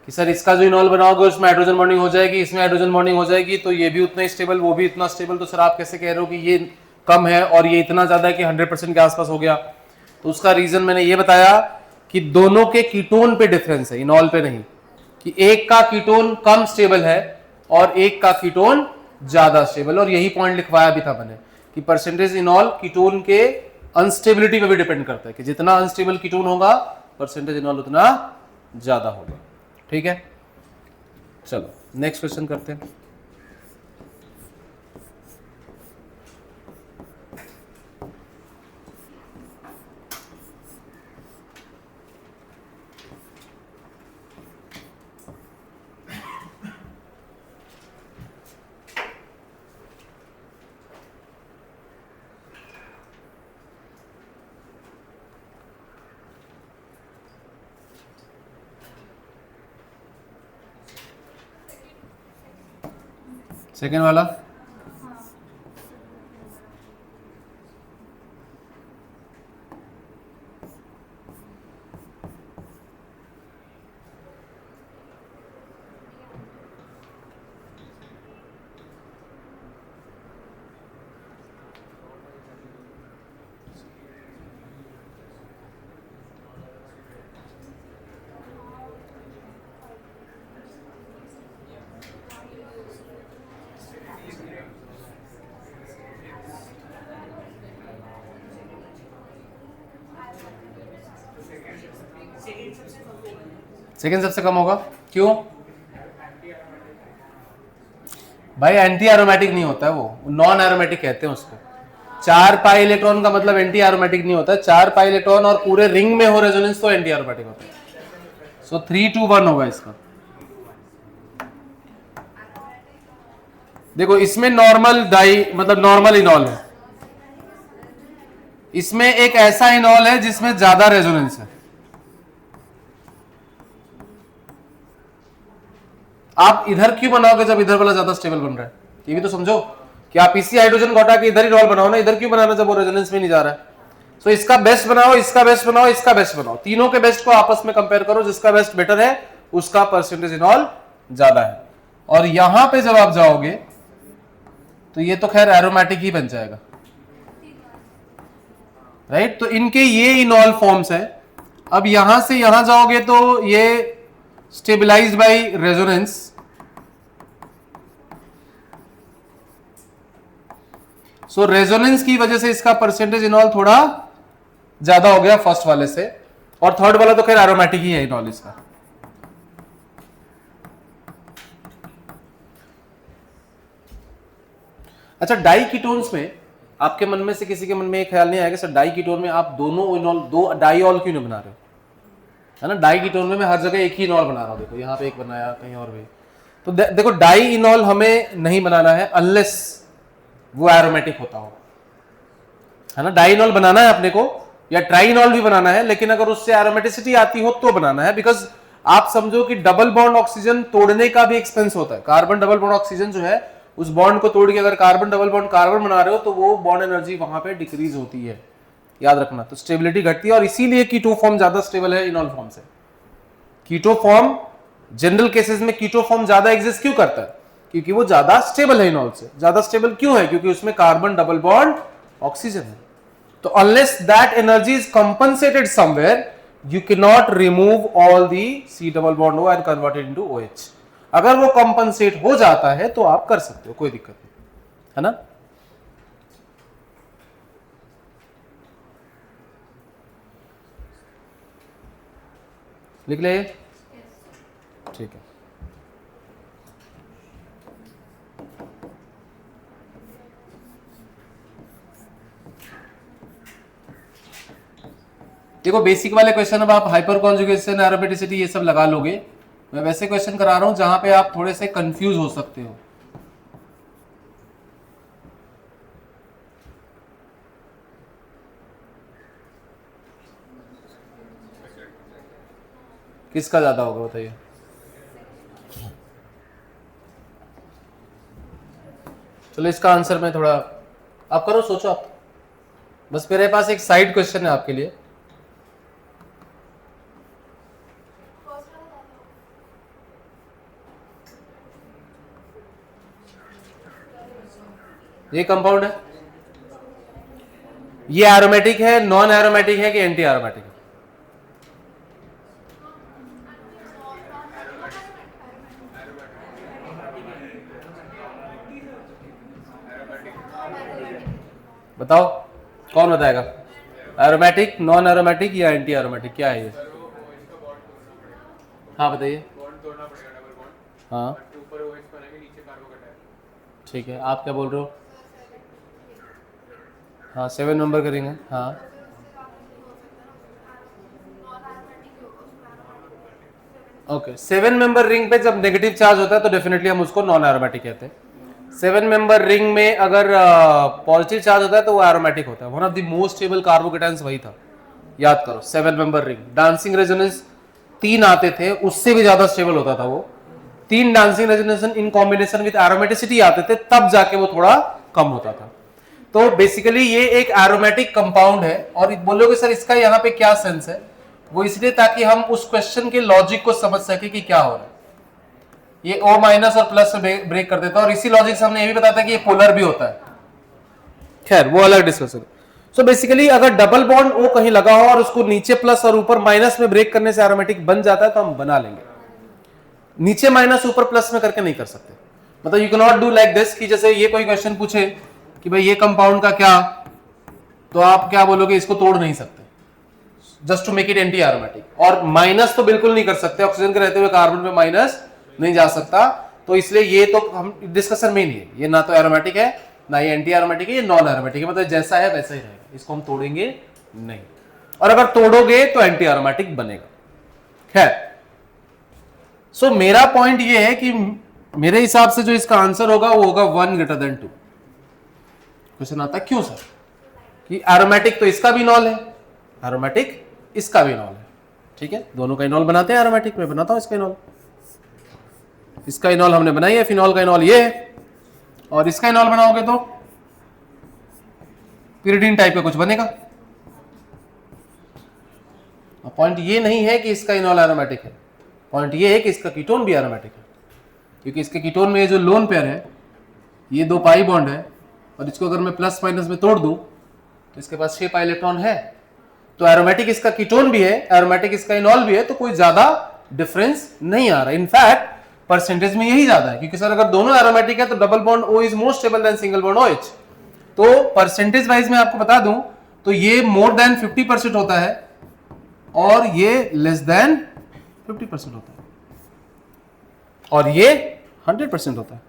[SPEAKER 1] कि सर इसका जो इनॉल बनाओगे उसमें हाइड्रोजन बॉन्डिंग हो जाएगी, इसमें हाइड्रोजन बॉन्डिंग हो जाएगी, तो ये भी उतना ही स्टेबल, वो भी इतना स्टेबल, तो सर आप कैसे कह रहे हो कि ये कम है और ये इतना ज्यादा है कि 100% के आसपास हो गया? तो उसका रीजन मैंने ये बताया कि दोनों के कीटोन पे डिफरेंस है, इनॉल पे नहीं, कि एक का कीटोन कम स्टेबल है और एक का कीटोन ज्यादा स्टेबल, और यही पॉइंट लिखवाया भी था मैंने कि परसेंटेज इनॉल कीटोन के अनस्टेबिलिटी पे भी डिपेंड करता है, कि जितना अनस्टेबल कीटोन होगा परसेंटेज इनॉल उतना ज्यादा होगा। ठीक है, चलो नेक्स्ट क्वेश्चन करते हैं। सेकेंड वाला सेकेंड सबसे कम होगा, क्यों भाई? एंटी एरोमेटिक नहीं होता है वो, नॉन एरोमेटिक कहते हैं उसको। 4 पाई इलेक्ट्रॉन का मतलब एंटी एरोमेटिक नहीं होता है, 4 पाई इलेक्ट्रॉन और पूरे रिंग में हो रेजोनेंस तो एंटी एरोमेटिक होता है। सो 3 to 1 होगा इसका। देखो इसमें नॉर्मल डाई मतलब नॉर्मल इनॉल है, इसमें एक ऐसा इनॉल है जिसमें ज्यादा रेजोनेंस है। आप इधर क्यों बनाओगे जब इधर वाला ज्यादा स्टेबल बन रहा है? ये भी तो समझो कि आप इसी हाइड्रोजन को हटा के इधर ही इनॉल बनाओ ना, इधर क्यों बनाना जब वो रेजोनेंस में नहीं जा रहा है? सो इसका बेस्ट बनाओ, इसका बेस्ट बनाओ, इसका बेस्ट बनाओ, तीनों के बेस्ट को आपस में कंपेयर करो, जिसका बेस्ट बेटर है उसका परसेंटेज इनॉल ज्यादा है। और यहां पे जब आप जाओगे तो ये तो खैर एरोमेटिक ही बन जाएगा, राइट? तो इनके ये इनॉल फॉर्म्स है। अब यहां से यहां जाओगे तो ये stabilised by resonance, so resonance की वजह से इसका परसेंटेज इनॉल थोड़ा ज्यादा हो गया फर्स्ट वाले से, और थर्ड वाला तो खैर एरोमेटिक ही है इनॉल इसका। अच्छा, डाई कीटोन्स में आपके मन में से किसी के मन में एक ख्याल नहीं आएगा सर डाई कीटोन में आप दोनों इनॉल दो डाईऑल क्यों नहीं बना रहे हो, है ना? डाई कीटोन में मैं हर जगह एक ही इनॉल बना रहा हूं, देखो यहाँ पे एक बनाया, कहीं और भी। तो देखो डाई इनॉल हमें नहीं बनाना है अनलेस वो एरोमेटिक होता हो, है ना? डाई इनॉल बनाना है अपने को, या ट्राई इनॉल भी बनाना है, लेकिन अगर उससे एरोमेटिसिटी आती हो तो बनाना है। बिकॉज आप समझो कि डबल बॉन्ड ऑक्सीजन तोड़ने का भी एक्सपेंस होता है। कार्बन डबल बॉन्ड ऑक्सीजन जो है उस बॉन्ड को तोड़ के अगर कार्बन डबल बॉन्ड कार्बन बना रहे हो तो वो बॉन्ड एनर्जी वहां पे डिक्रीज होती है, याद रखना। तो स्टेबिलिटी घटती है, और इसीलिए कीटो फॉर्म ज्यादा स्टेबल है इनॉल फॉर्म से। कीटो फॉर्म जनरल केसेस में कीटो फॉर्म ज्यादा एग्जिस्ट क्यों करता है? क्योंकि वो ज्यादा स्टेबल है इनॉल से। ज्यादा स्टेबल क्यों है? क्योंकि उसमें कार्बन डबल बॉन्ड ऑक्सीजन है। तो unless that energy is compensated somewhere you can not remove all the C double bond O and convert it into OH। अगर वो कंपनसेट हो जाता है तो आप कर सकते हो, कोई दिक्कत नहीं, है ना? लिख ले, ठीक है। देखो बेसिक वाले क्वेश्चन अब आप हाइपर कॉन्जुगेशन, एरोमेटिसिटी ये सब लगा लोगे। मैं वैसे क्वेश्चन करा रहा हूं जहां पे आप थोड़े से कंफ्यूज हो सकते हो। किसका ज्यादा होगा बताइए? चलो इसका आंसर मैं थोड़ा आप करो, सोचो आप। बस मेरे पास एक साइड क्वेश्चन है आपके लिए। ये कंपाउंड है, ये एरोमेटिक है, नॉन एरोमेटिक है कि एंटी एरोमेटिक है? बताओ कौन बताएगा? एरोमेटिक, नॉन एरोमेटिक या एंटी एरोमेटिक, क्या है ये? हाँ बताइए। हाँ ठीक है, आप क्या बोल रहे हो? हाँ 7 नंबर करेंगे। हाँ ओके, 7 मेंबर रिंग पे जब नेगेटिव चार्ज होता है तो डेफिनेटली हम उसको नॉन एरोमेटिक कहते हैं। 7 मेंबर रिंग में अगर पॉजिटिव चार्ज होता है तो वो एरोमेटिक होता है। One of the most stable carbocations वही था, याद करो। 7 मेंबर रिंग, डांसिंग रेजोनेंस 3 आते थे, उससे भी ज्यादा स्टेबल होता था वो। 3 dancing resonance in combination with aromaticity आते थे, तब जाके वो थोड़ा कम होता था। तो बेसिकली ये एक एरोमेटिक कंपाउंड है। और बोलोगे सर इसका यहाँ पे क्या सेंस है? वो इसलिए ताकि हम उस क्वेश्चन के लॉजिक को समझ सके कि क्या हो रहा है। ये O माइनस और प्लस से ब्रेक कर देता है, और इसी लॉजिक से हमने ये भी बताया था कि ये पोलर भी होता है। खैर वो अलग डिस्कशन। सो बेसिकली अगर डबल बॉन्ड O कहीं लगा हो और उसको नीचे प्लस और ऊपर माइनस में ब्रेक करने से एरोमेटिक बन जाता है तो हम बना लेंगे। नीचे माइनस ऊपर प्लस में करके नहीं कर सकते। मतलब you can not do like this कि जैसे ये कोई क्वेश्चन पूछे कि भाई ये कंपाउंड का क्या, तो आप क्या बोलोगे? इसको तोड़ नहीं सकते just to make it anti aromatic. और माइनस तो बिल्कुल नहीं कर सकते, ऑक्सीजन के रहते हुए कार्बन पे माइनस नहीं जा सकता। तो इसलिए ये तो हम डिस्कशन में ही नहीं है। ये ना तो एरोमेटिक है, ना ये एंटी एरोमेटिक है, ये नॉन एरोमेटिक है। मतलब जैसा है वैसा ही रहेगा, इसको हम तोड़ेंगे नहीं। और अगर तोड़ोगे तो एंटी एरोमेटिक बनेगा। खैर सो मेरा पॉइंट ये है कि मेरे हिसाब से जो इसका आंसर होगा वो होगा 1 ग्रेटर देन 2। क्वेश्चन आता है क्यों सर? कि एरोमेटिक तो इसका भी इनॉल है, एरोमेटिक इसका भी इनॉल है। ठीक है, दोनों का इनॉल बनाते हैं एरोमेटिक। में बनाता हूं इसका इनॉल। इसका इनॉल हमने बनाई है, फिनॉल का इनॉल ये है। और इसका इनॉल बनाओगे तो पिरिडीन टाइप का कुछ बनेगा। पॉइंट ये नहीं है कि इसका इनॉल एरोमेटिक है, पॉइंट ये है कि इसका कीटोन भी एरोमेटिक है। क्योंकि इसके कीटोन में ये जो लोन पेयर है, ये 2 पाई बॉन्ड है, और इसको अगर मैं प्लस माइनस में तोड़ दूं तो इसके पास 6 पाई इलेक्ट्रॉन है। तो एरोमेटिक इसका कीटोन भी है, एरोमेटिक इसका इनॉल भी है, तो कोई ज्यादा डिफरेंस नहीं आ रहा। इनफैक्ट परसेंटेज में यही ज्यादा है, क्योंकि सर अगर दोनों एरोमेटिक है तो double bond O is more stable then single bond OH। तो परसेंटेज वाइज मैं आपको बता दूं तो ये मोर देन 50% होता है और ये लेस देन 50% होता है, और ये 100% होता है।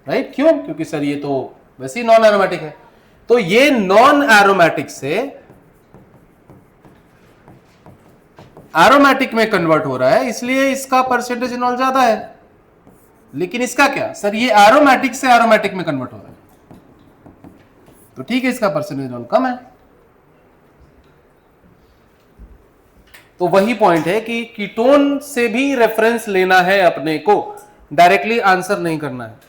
[SPEAKER 1] राइट? क्यों? क्योंकि सर ये तो वैसे ही नॉन एरोमेटिक है। तो ये नॉन एरोमेटिक से एरोमेटिक में कन्वर्ट हो रहा है, इसलिए इसका परसेंटेज इनॉल ज्यादा है। लेकिन इसका क्या सर? ये एरोमेटिक से एरोमेटिक में कन्वर्ट हो रहा है, तो ठीक है, इसका परसेंटेज इनॉल कम है। तो वही पॉइंट है कि कीटोन से भी रेफरेंस लेना है अपने को, डायरेक्टली आंसर नहीं करना है।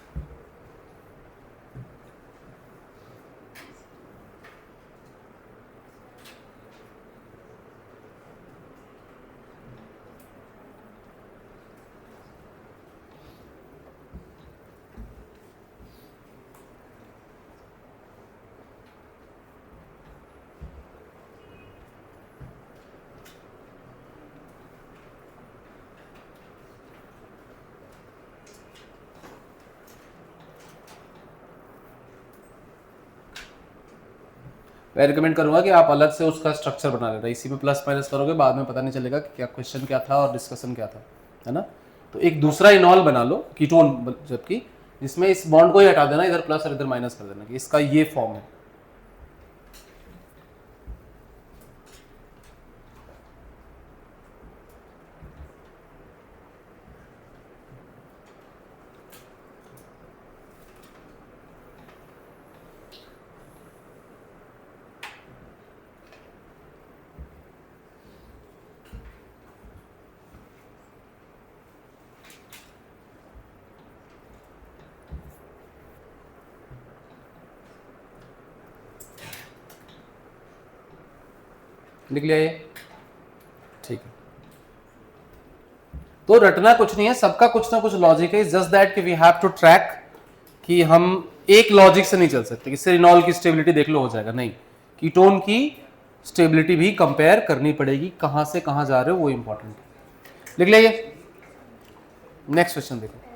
[SPEAKER 1] मैं रिकमेंड करूंगा कि आप अलग से उसका स्ट्रक्चर बना लेना, इसी में प्लस माइनस करोगे बाद में पता नहीं चलेगा कि क्या क्वेश्चन क्या था और डिस्कशन क्या था, है ना। तो एक दूसरा इनॉल बना लो कीटोन, जबकि जिसमें इस बॉन्ड को ही हटा देना, इधर प्लस और इधर माइनस कर देना कि इसका ये फॉर्म है। लिख लिया ये, ठीक है। तो रटना कुछ नहीं है, सबका कुछ ना कुछ लॉजिक है, जस्ट दैट कि वी हैव टू ट्रैक कि हम एक लॉजिक से नहीं चल सकते कि सिरिनॉल की स्टेबिलिटी देख लो हो जाएगा, नहीं, कीटोन की स्टेबिलिटी भी कंपेयर करनी पड़ेगी, कहां से कहां जा रहे हो वो इंपॉर्टेंट है। लिख लिया ये, नेक्स्ट क्वेश्चन देखो।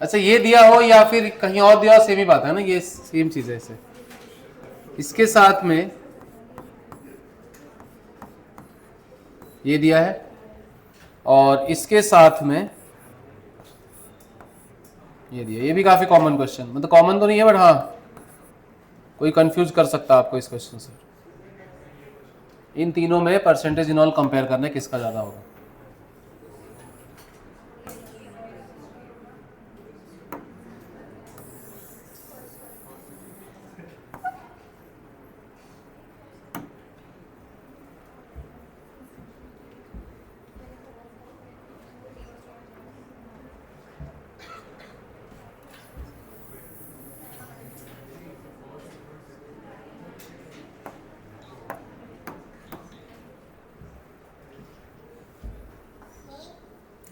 [SPEAKER 1] अच्छा ये दिया हो या फिर कहीं और दिया हो सेम ही बात है ना, ये सेम चीज है। इसे इसके साथ में ये दिया है और इसके साथ में ये दिया, ये भी काफी कॉमन क्वेश्चन, मतलब कॉमन तो नहीं है बट हाँ कोई कंफ्यूज कर सकता है आपको इस क्वेश्चन से। इन तीनों में परसेंटेज इनॉल कंपेयर करना है, किसका ज्यादा होगा।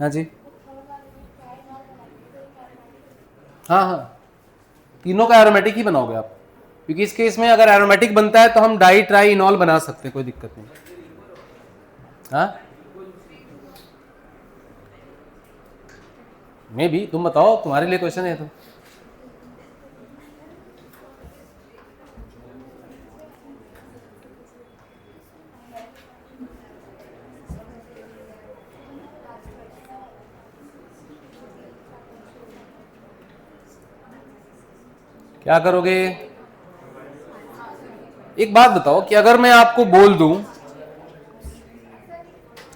[SPEAKER 1] हाँ जी, हाँ हाँ, तीनों का एरोमेटिक ही बनाओगे आप, क्योंकि इस केस में अगर एरोमेटिक बनता है तो हम डाई ट्राई इनॉल बना सकते हैं, कोई दिक्कत नहीं। हाँ मे भी, तुम बताओ, तुम्हारे लिए क्वेश्चन है तो। क्या करोगे, एक बात बताओ कि अगर मैं आपको बोल दूं,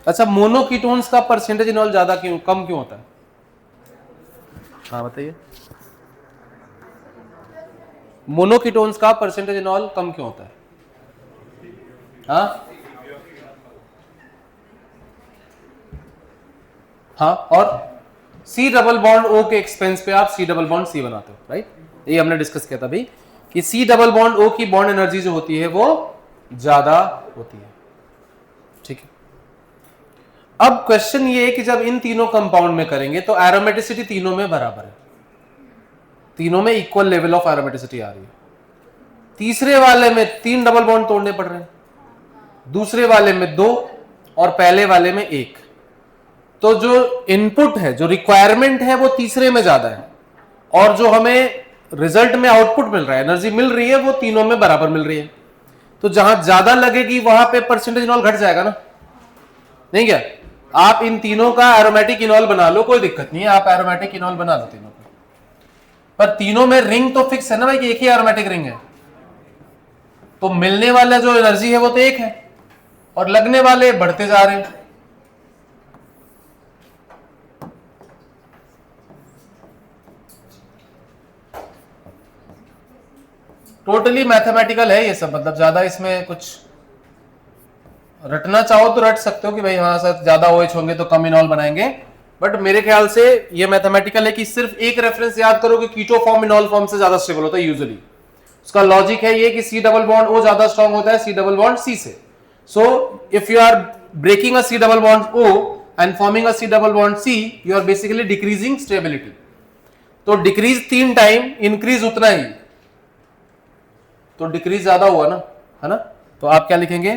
[SPEAKER 1] अच्छा मोनोकीटोन्स का परसेंटेज इनॉल ज्यादा क्यों, कम क्यों होता है। हाँ बताइए, मोनोकीटोन्स का परसेंटेज इनॉल कम क्यों होता है। हाँ हाँ, और सी डबल बॉन्ड ओ के एक्सपेंस पे आप सी डबल बॉन्ड सी बनाते हो, राइट। ये हमने डिस्कस किया था भाई कि सी डबल बॉन्ड ओ की बॉन्ड एनर्जी जो होती है वो ज्यादा होती है, ठीक है। अब क्वेश्चन ये है कि जब इन तीनों कंपाउंड में करेंगे तो एरोमेटिसिटी तीनों में बराबर है, तीनों में इक्वल लेवल ऑफ एरोमेटिसिटी आ रही है। तीसरे वाले में 3 डबल बॉन्ड तोड़ने पड़ रहे हैं, दूसरे वाले में 2 और पहले वाले में 1। तो जो इनपुट है, जो रिक्वायरमेंट है वो तीसरे में ज्यादा है, और जो हमें रिजल्ट में आउटपुट मिल रहा है, एनर्जी मिल रही है, वो तीनों में बराबर मिल रही है। तो जहां ज्यादा लगेगी वहां पे परसेंटेज इनॉल घट जाएगा ना, नहीं क्या। आप इन तीनों का एरोमेटिक इनॉल बना लो, कोई दिक्कत नहीं है, आप एरोमेटिक इनॉल बना लो तीनों का, पर तीनों में रिंग तो फिक्स है ना भाई कि एक ही एरोमेटिक रिंग है, तो मिलने वाला जो एनर्जी है वो तो एक है और लगने वाले बढ़ते जा रहे हैं। टोटली मैथमेटिकल है ये सब, मतलब ज्यादा इसमें कुछ रटना चाहो तो रट सकते हो कि भाई हाँ सर ज्यादा OH होंगे तो कम इनॉल बनाएंगे, बट मेरे ख्याल से ये मैथमेटिकल है कि सिर्फ एक रेफरेंस याद करो कि कीटो फॉर्म इनॉल फॉर्म से ज्यादा स्टेबल होता है यूजुअली। उसका लॉजिक है ये कि सी डबल बॉन्ड ओ ज्यादा स्ट्रांग होता है सी डबल बॉन्ड सी से। So if you are breaking a C double bond O and forming a C double bond C, you are basically decreasing stability. तो डिक्रीज 3 टाइम, इंक्रीज उतना ही, तो decrease ज्यादा हुआ ना, है ना। तो आप क्या लिखेंगे,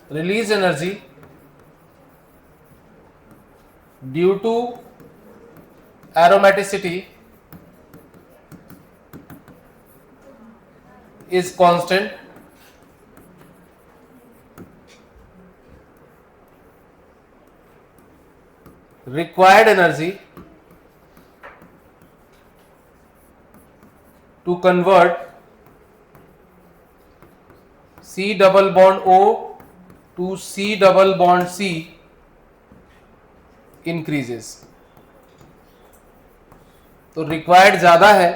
[SPEAKER 1] release energy due to aromaticity is constant. Required energy to convert C double bond O to C double bond C increases. तो रिक्वायर्ड ज्यादा है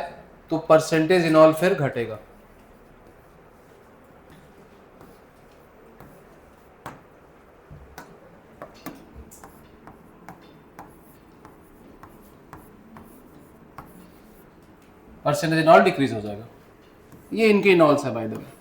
[SPEAKER 1] तो परसेंटेज इनॉल फिर घटेगा. परसेंटेज इनॉल डिक्रीज हो जाएगा. ये इनके इनॉल्स है बाय द वे.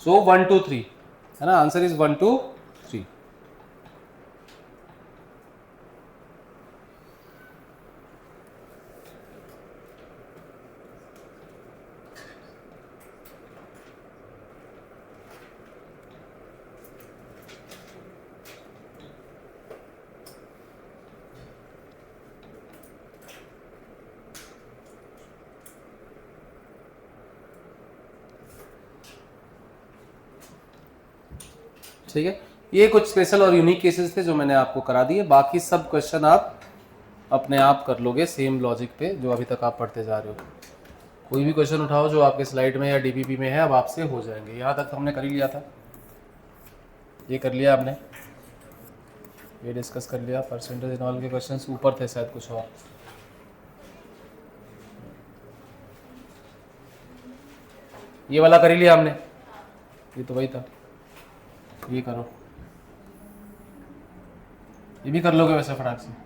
[SPEAKER 1] So 1 2 3 है ना. Answer is 1 2 3. ठीक है. ये कुछ स्पेशल और यूनिक केसेस थे जो मैंने आपको करा दिए. बाकी सब क्वेश्चन आप अपने आप कर लोगे सेम लॉजिक पे जो अभी तक आप पढ़ते जा रहे हो. कोई भी क्वेश्चन उठाओ जो आपके स्लाइड में या डीपीपी में है, अब आपसे हो जाएंगे. यहाँ तक तो हमने कर ही लिया था. ये कर लिया आपने, ये डिस्कस कर लिया. परसेंटेज इनऑल के क्वेश्चंस ऊपर थे शायद कुछ और. ये वाला कर ही लिया हमने. ये तो वही था. ये करो. ये भी कर लोगे वैसे फटाक से.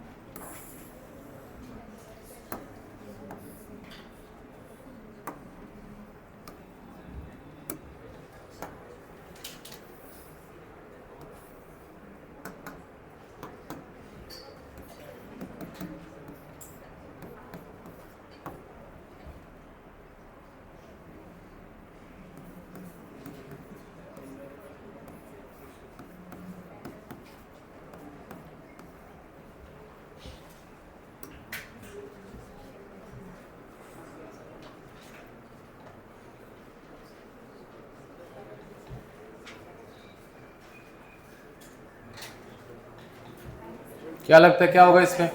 [SPEAKER 1] क्या लगता है क्या होगा इसमें?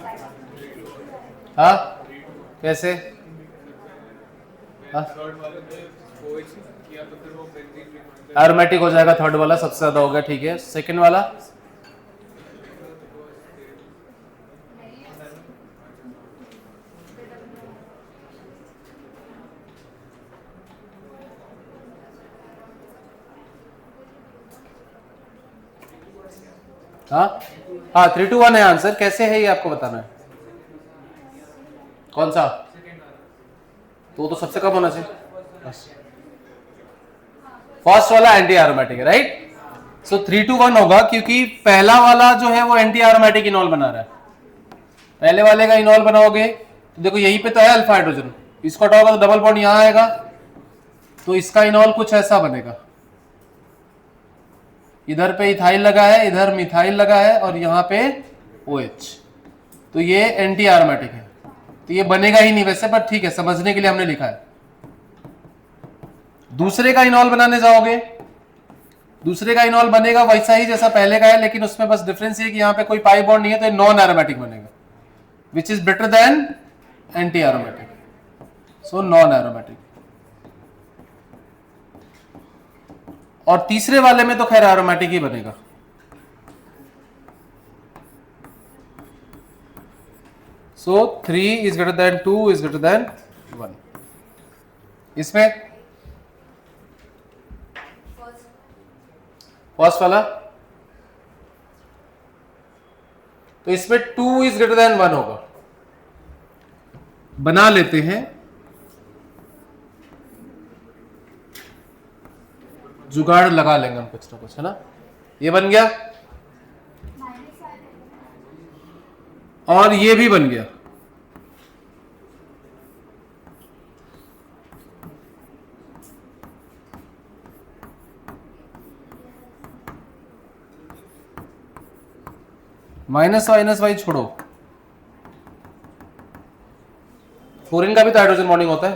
[SPEAKER 1] हाँ कैसे? एरोमेटिक हो जाएगा. थर्ड वाला सबसे ज्यादा हो गया. ठीक है. सेकंड वाला हाँ 3 to 1 है आंसर. कैसे है ये आपको बताना है. कौन सा? तो सबसे कम होना चाहिए. फर्स्ट वाला एंटी एरोमेटिक है. राइट. सो 3 to 1 होगा क्योंकि पहला वाला जो है वो एंटी एरोमेटिक इनॉल बना रहा है. पहले वाले का इनॉल बनाओगे तो देखो यहीं पे तो है अल्फा हाइड्रोजन. इसको हटाओगे तो डबल बॉन्ड यहां आएगा. तो इसका इनॉल कुछ ऐसा बनेगा. इधर पे इथाइल लगा है, इधर मिथाइल लगा है और यहाँ पे OH. तो ये एंटी एरोमेटिक है. तो ये बनेगा ही नहीं वैसे, पर ठीक है समझने के लिए हमने लिखा है. दूसरे का इनॉल बनाने जाओगे, दूसरे का इनॉल बनेगा वैसा ही जैसा पहले का है, लेकिन उसमें बस डिफरेंस ये कि यहाँ पे कोई पाई बॉन्ड नहीं है तो ये नॉन एरोमेटिक बनेगा, which is better than anti aromatic. So non aromatic. और तीसरे वाले में तो खैर एरोमेटिक ही बनेगा. सो 3 is greater than 2 is greater than 1. इसमें फर्स्ट वाला, तो इसमें 2 इज ग्रेटर देन 1 होगा। बना लेते हैं, जुगाड़ लगा लेंगे हम कुछ ना कुछ, है ना। ये बन गया और ये भी बन गया। माइनस माइनस वाई छोड़ो, फ्लोरीन का भी तो हाइड्रोजन बॉन्डिंग होता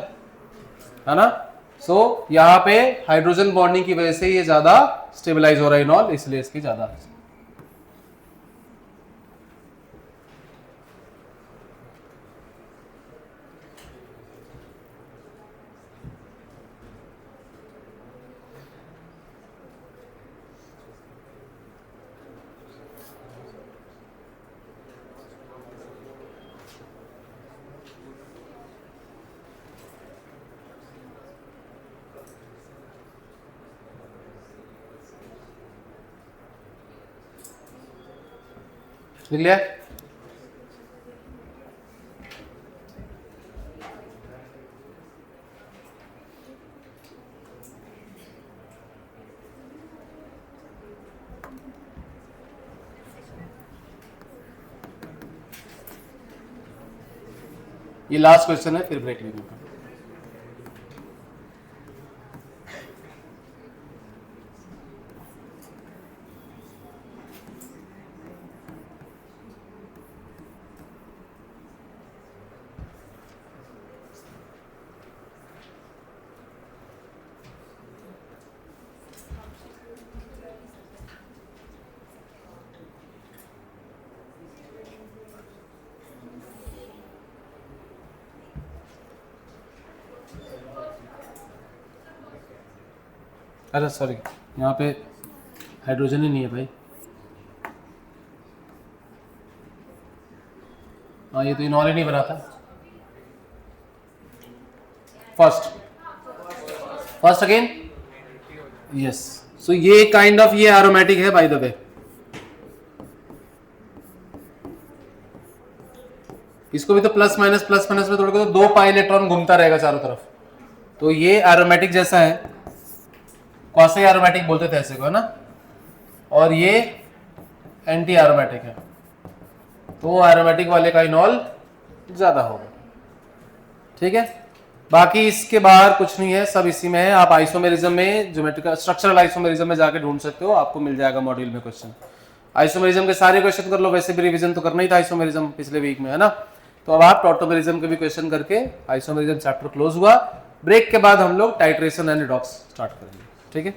[SPEAKER 1] है ना। सो यहां पे हाइड्रोजन बॉन्डिंग की वजह से ये ज्यादा स्टेबलाइज हो रहा है इनॉल, इसलिए इसकी ज्यादा। लिख लिया। ये लास्ट क्वेश्चन है, फिर ब्रेक लेंगे। अरे सॉरी, यहाँ पे हाइड्रोजन ही नहीं है भाई। हाँ, ये तो इनॉल ही नहीं बना था। First again, yes. सो ये काइंड ऑफ ये एरोमेटिक है बाय द वे। इसको भी तो प्लस माइनस में तोड़ के तो 2 पाई इलेक्ट्रॉन घूमता रहेगा चारों तरफ, तो ये एरोमेटिक जैसा है। क्वासी एरोमेटिक बोलते थे ऐसे को, है ना। और ये एंटी एरोमेटिक है, तो एरोमेटिक वाले का इनॉल ज्यादा होगा। ठीक है, बाकी इसके बाहर कुछ नहीं है, सब इसी में है। आप आइसोमेरिज्म में, ज्योमेट्रिकल स्ट्रक्चरल आइसोमेरिज्म में जाके ढूंढ सकते हो, आपको मिल जाएगा मॉड्यूल में क्वेश्चन। आइसोमेरिज्म के सारे क्वेश्चन कर लो, वैसे भी रिवीजन तो करना ही था आइसोमेरिज्म पिछले वीक में, है ना। तो अब आप टॉटोमेरिज्म के भी क्वेश्चन करके आइसोमेरिज्म चैप्टर क्लोज हुआ। ब्रेक के बाद हम लोग टाइट्रेशन एंड रिडॉक्स स्टार्ट करेंगे। ठीक है।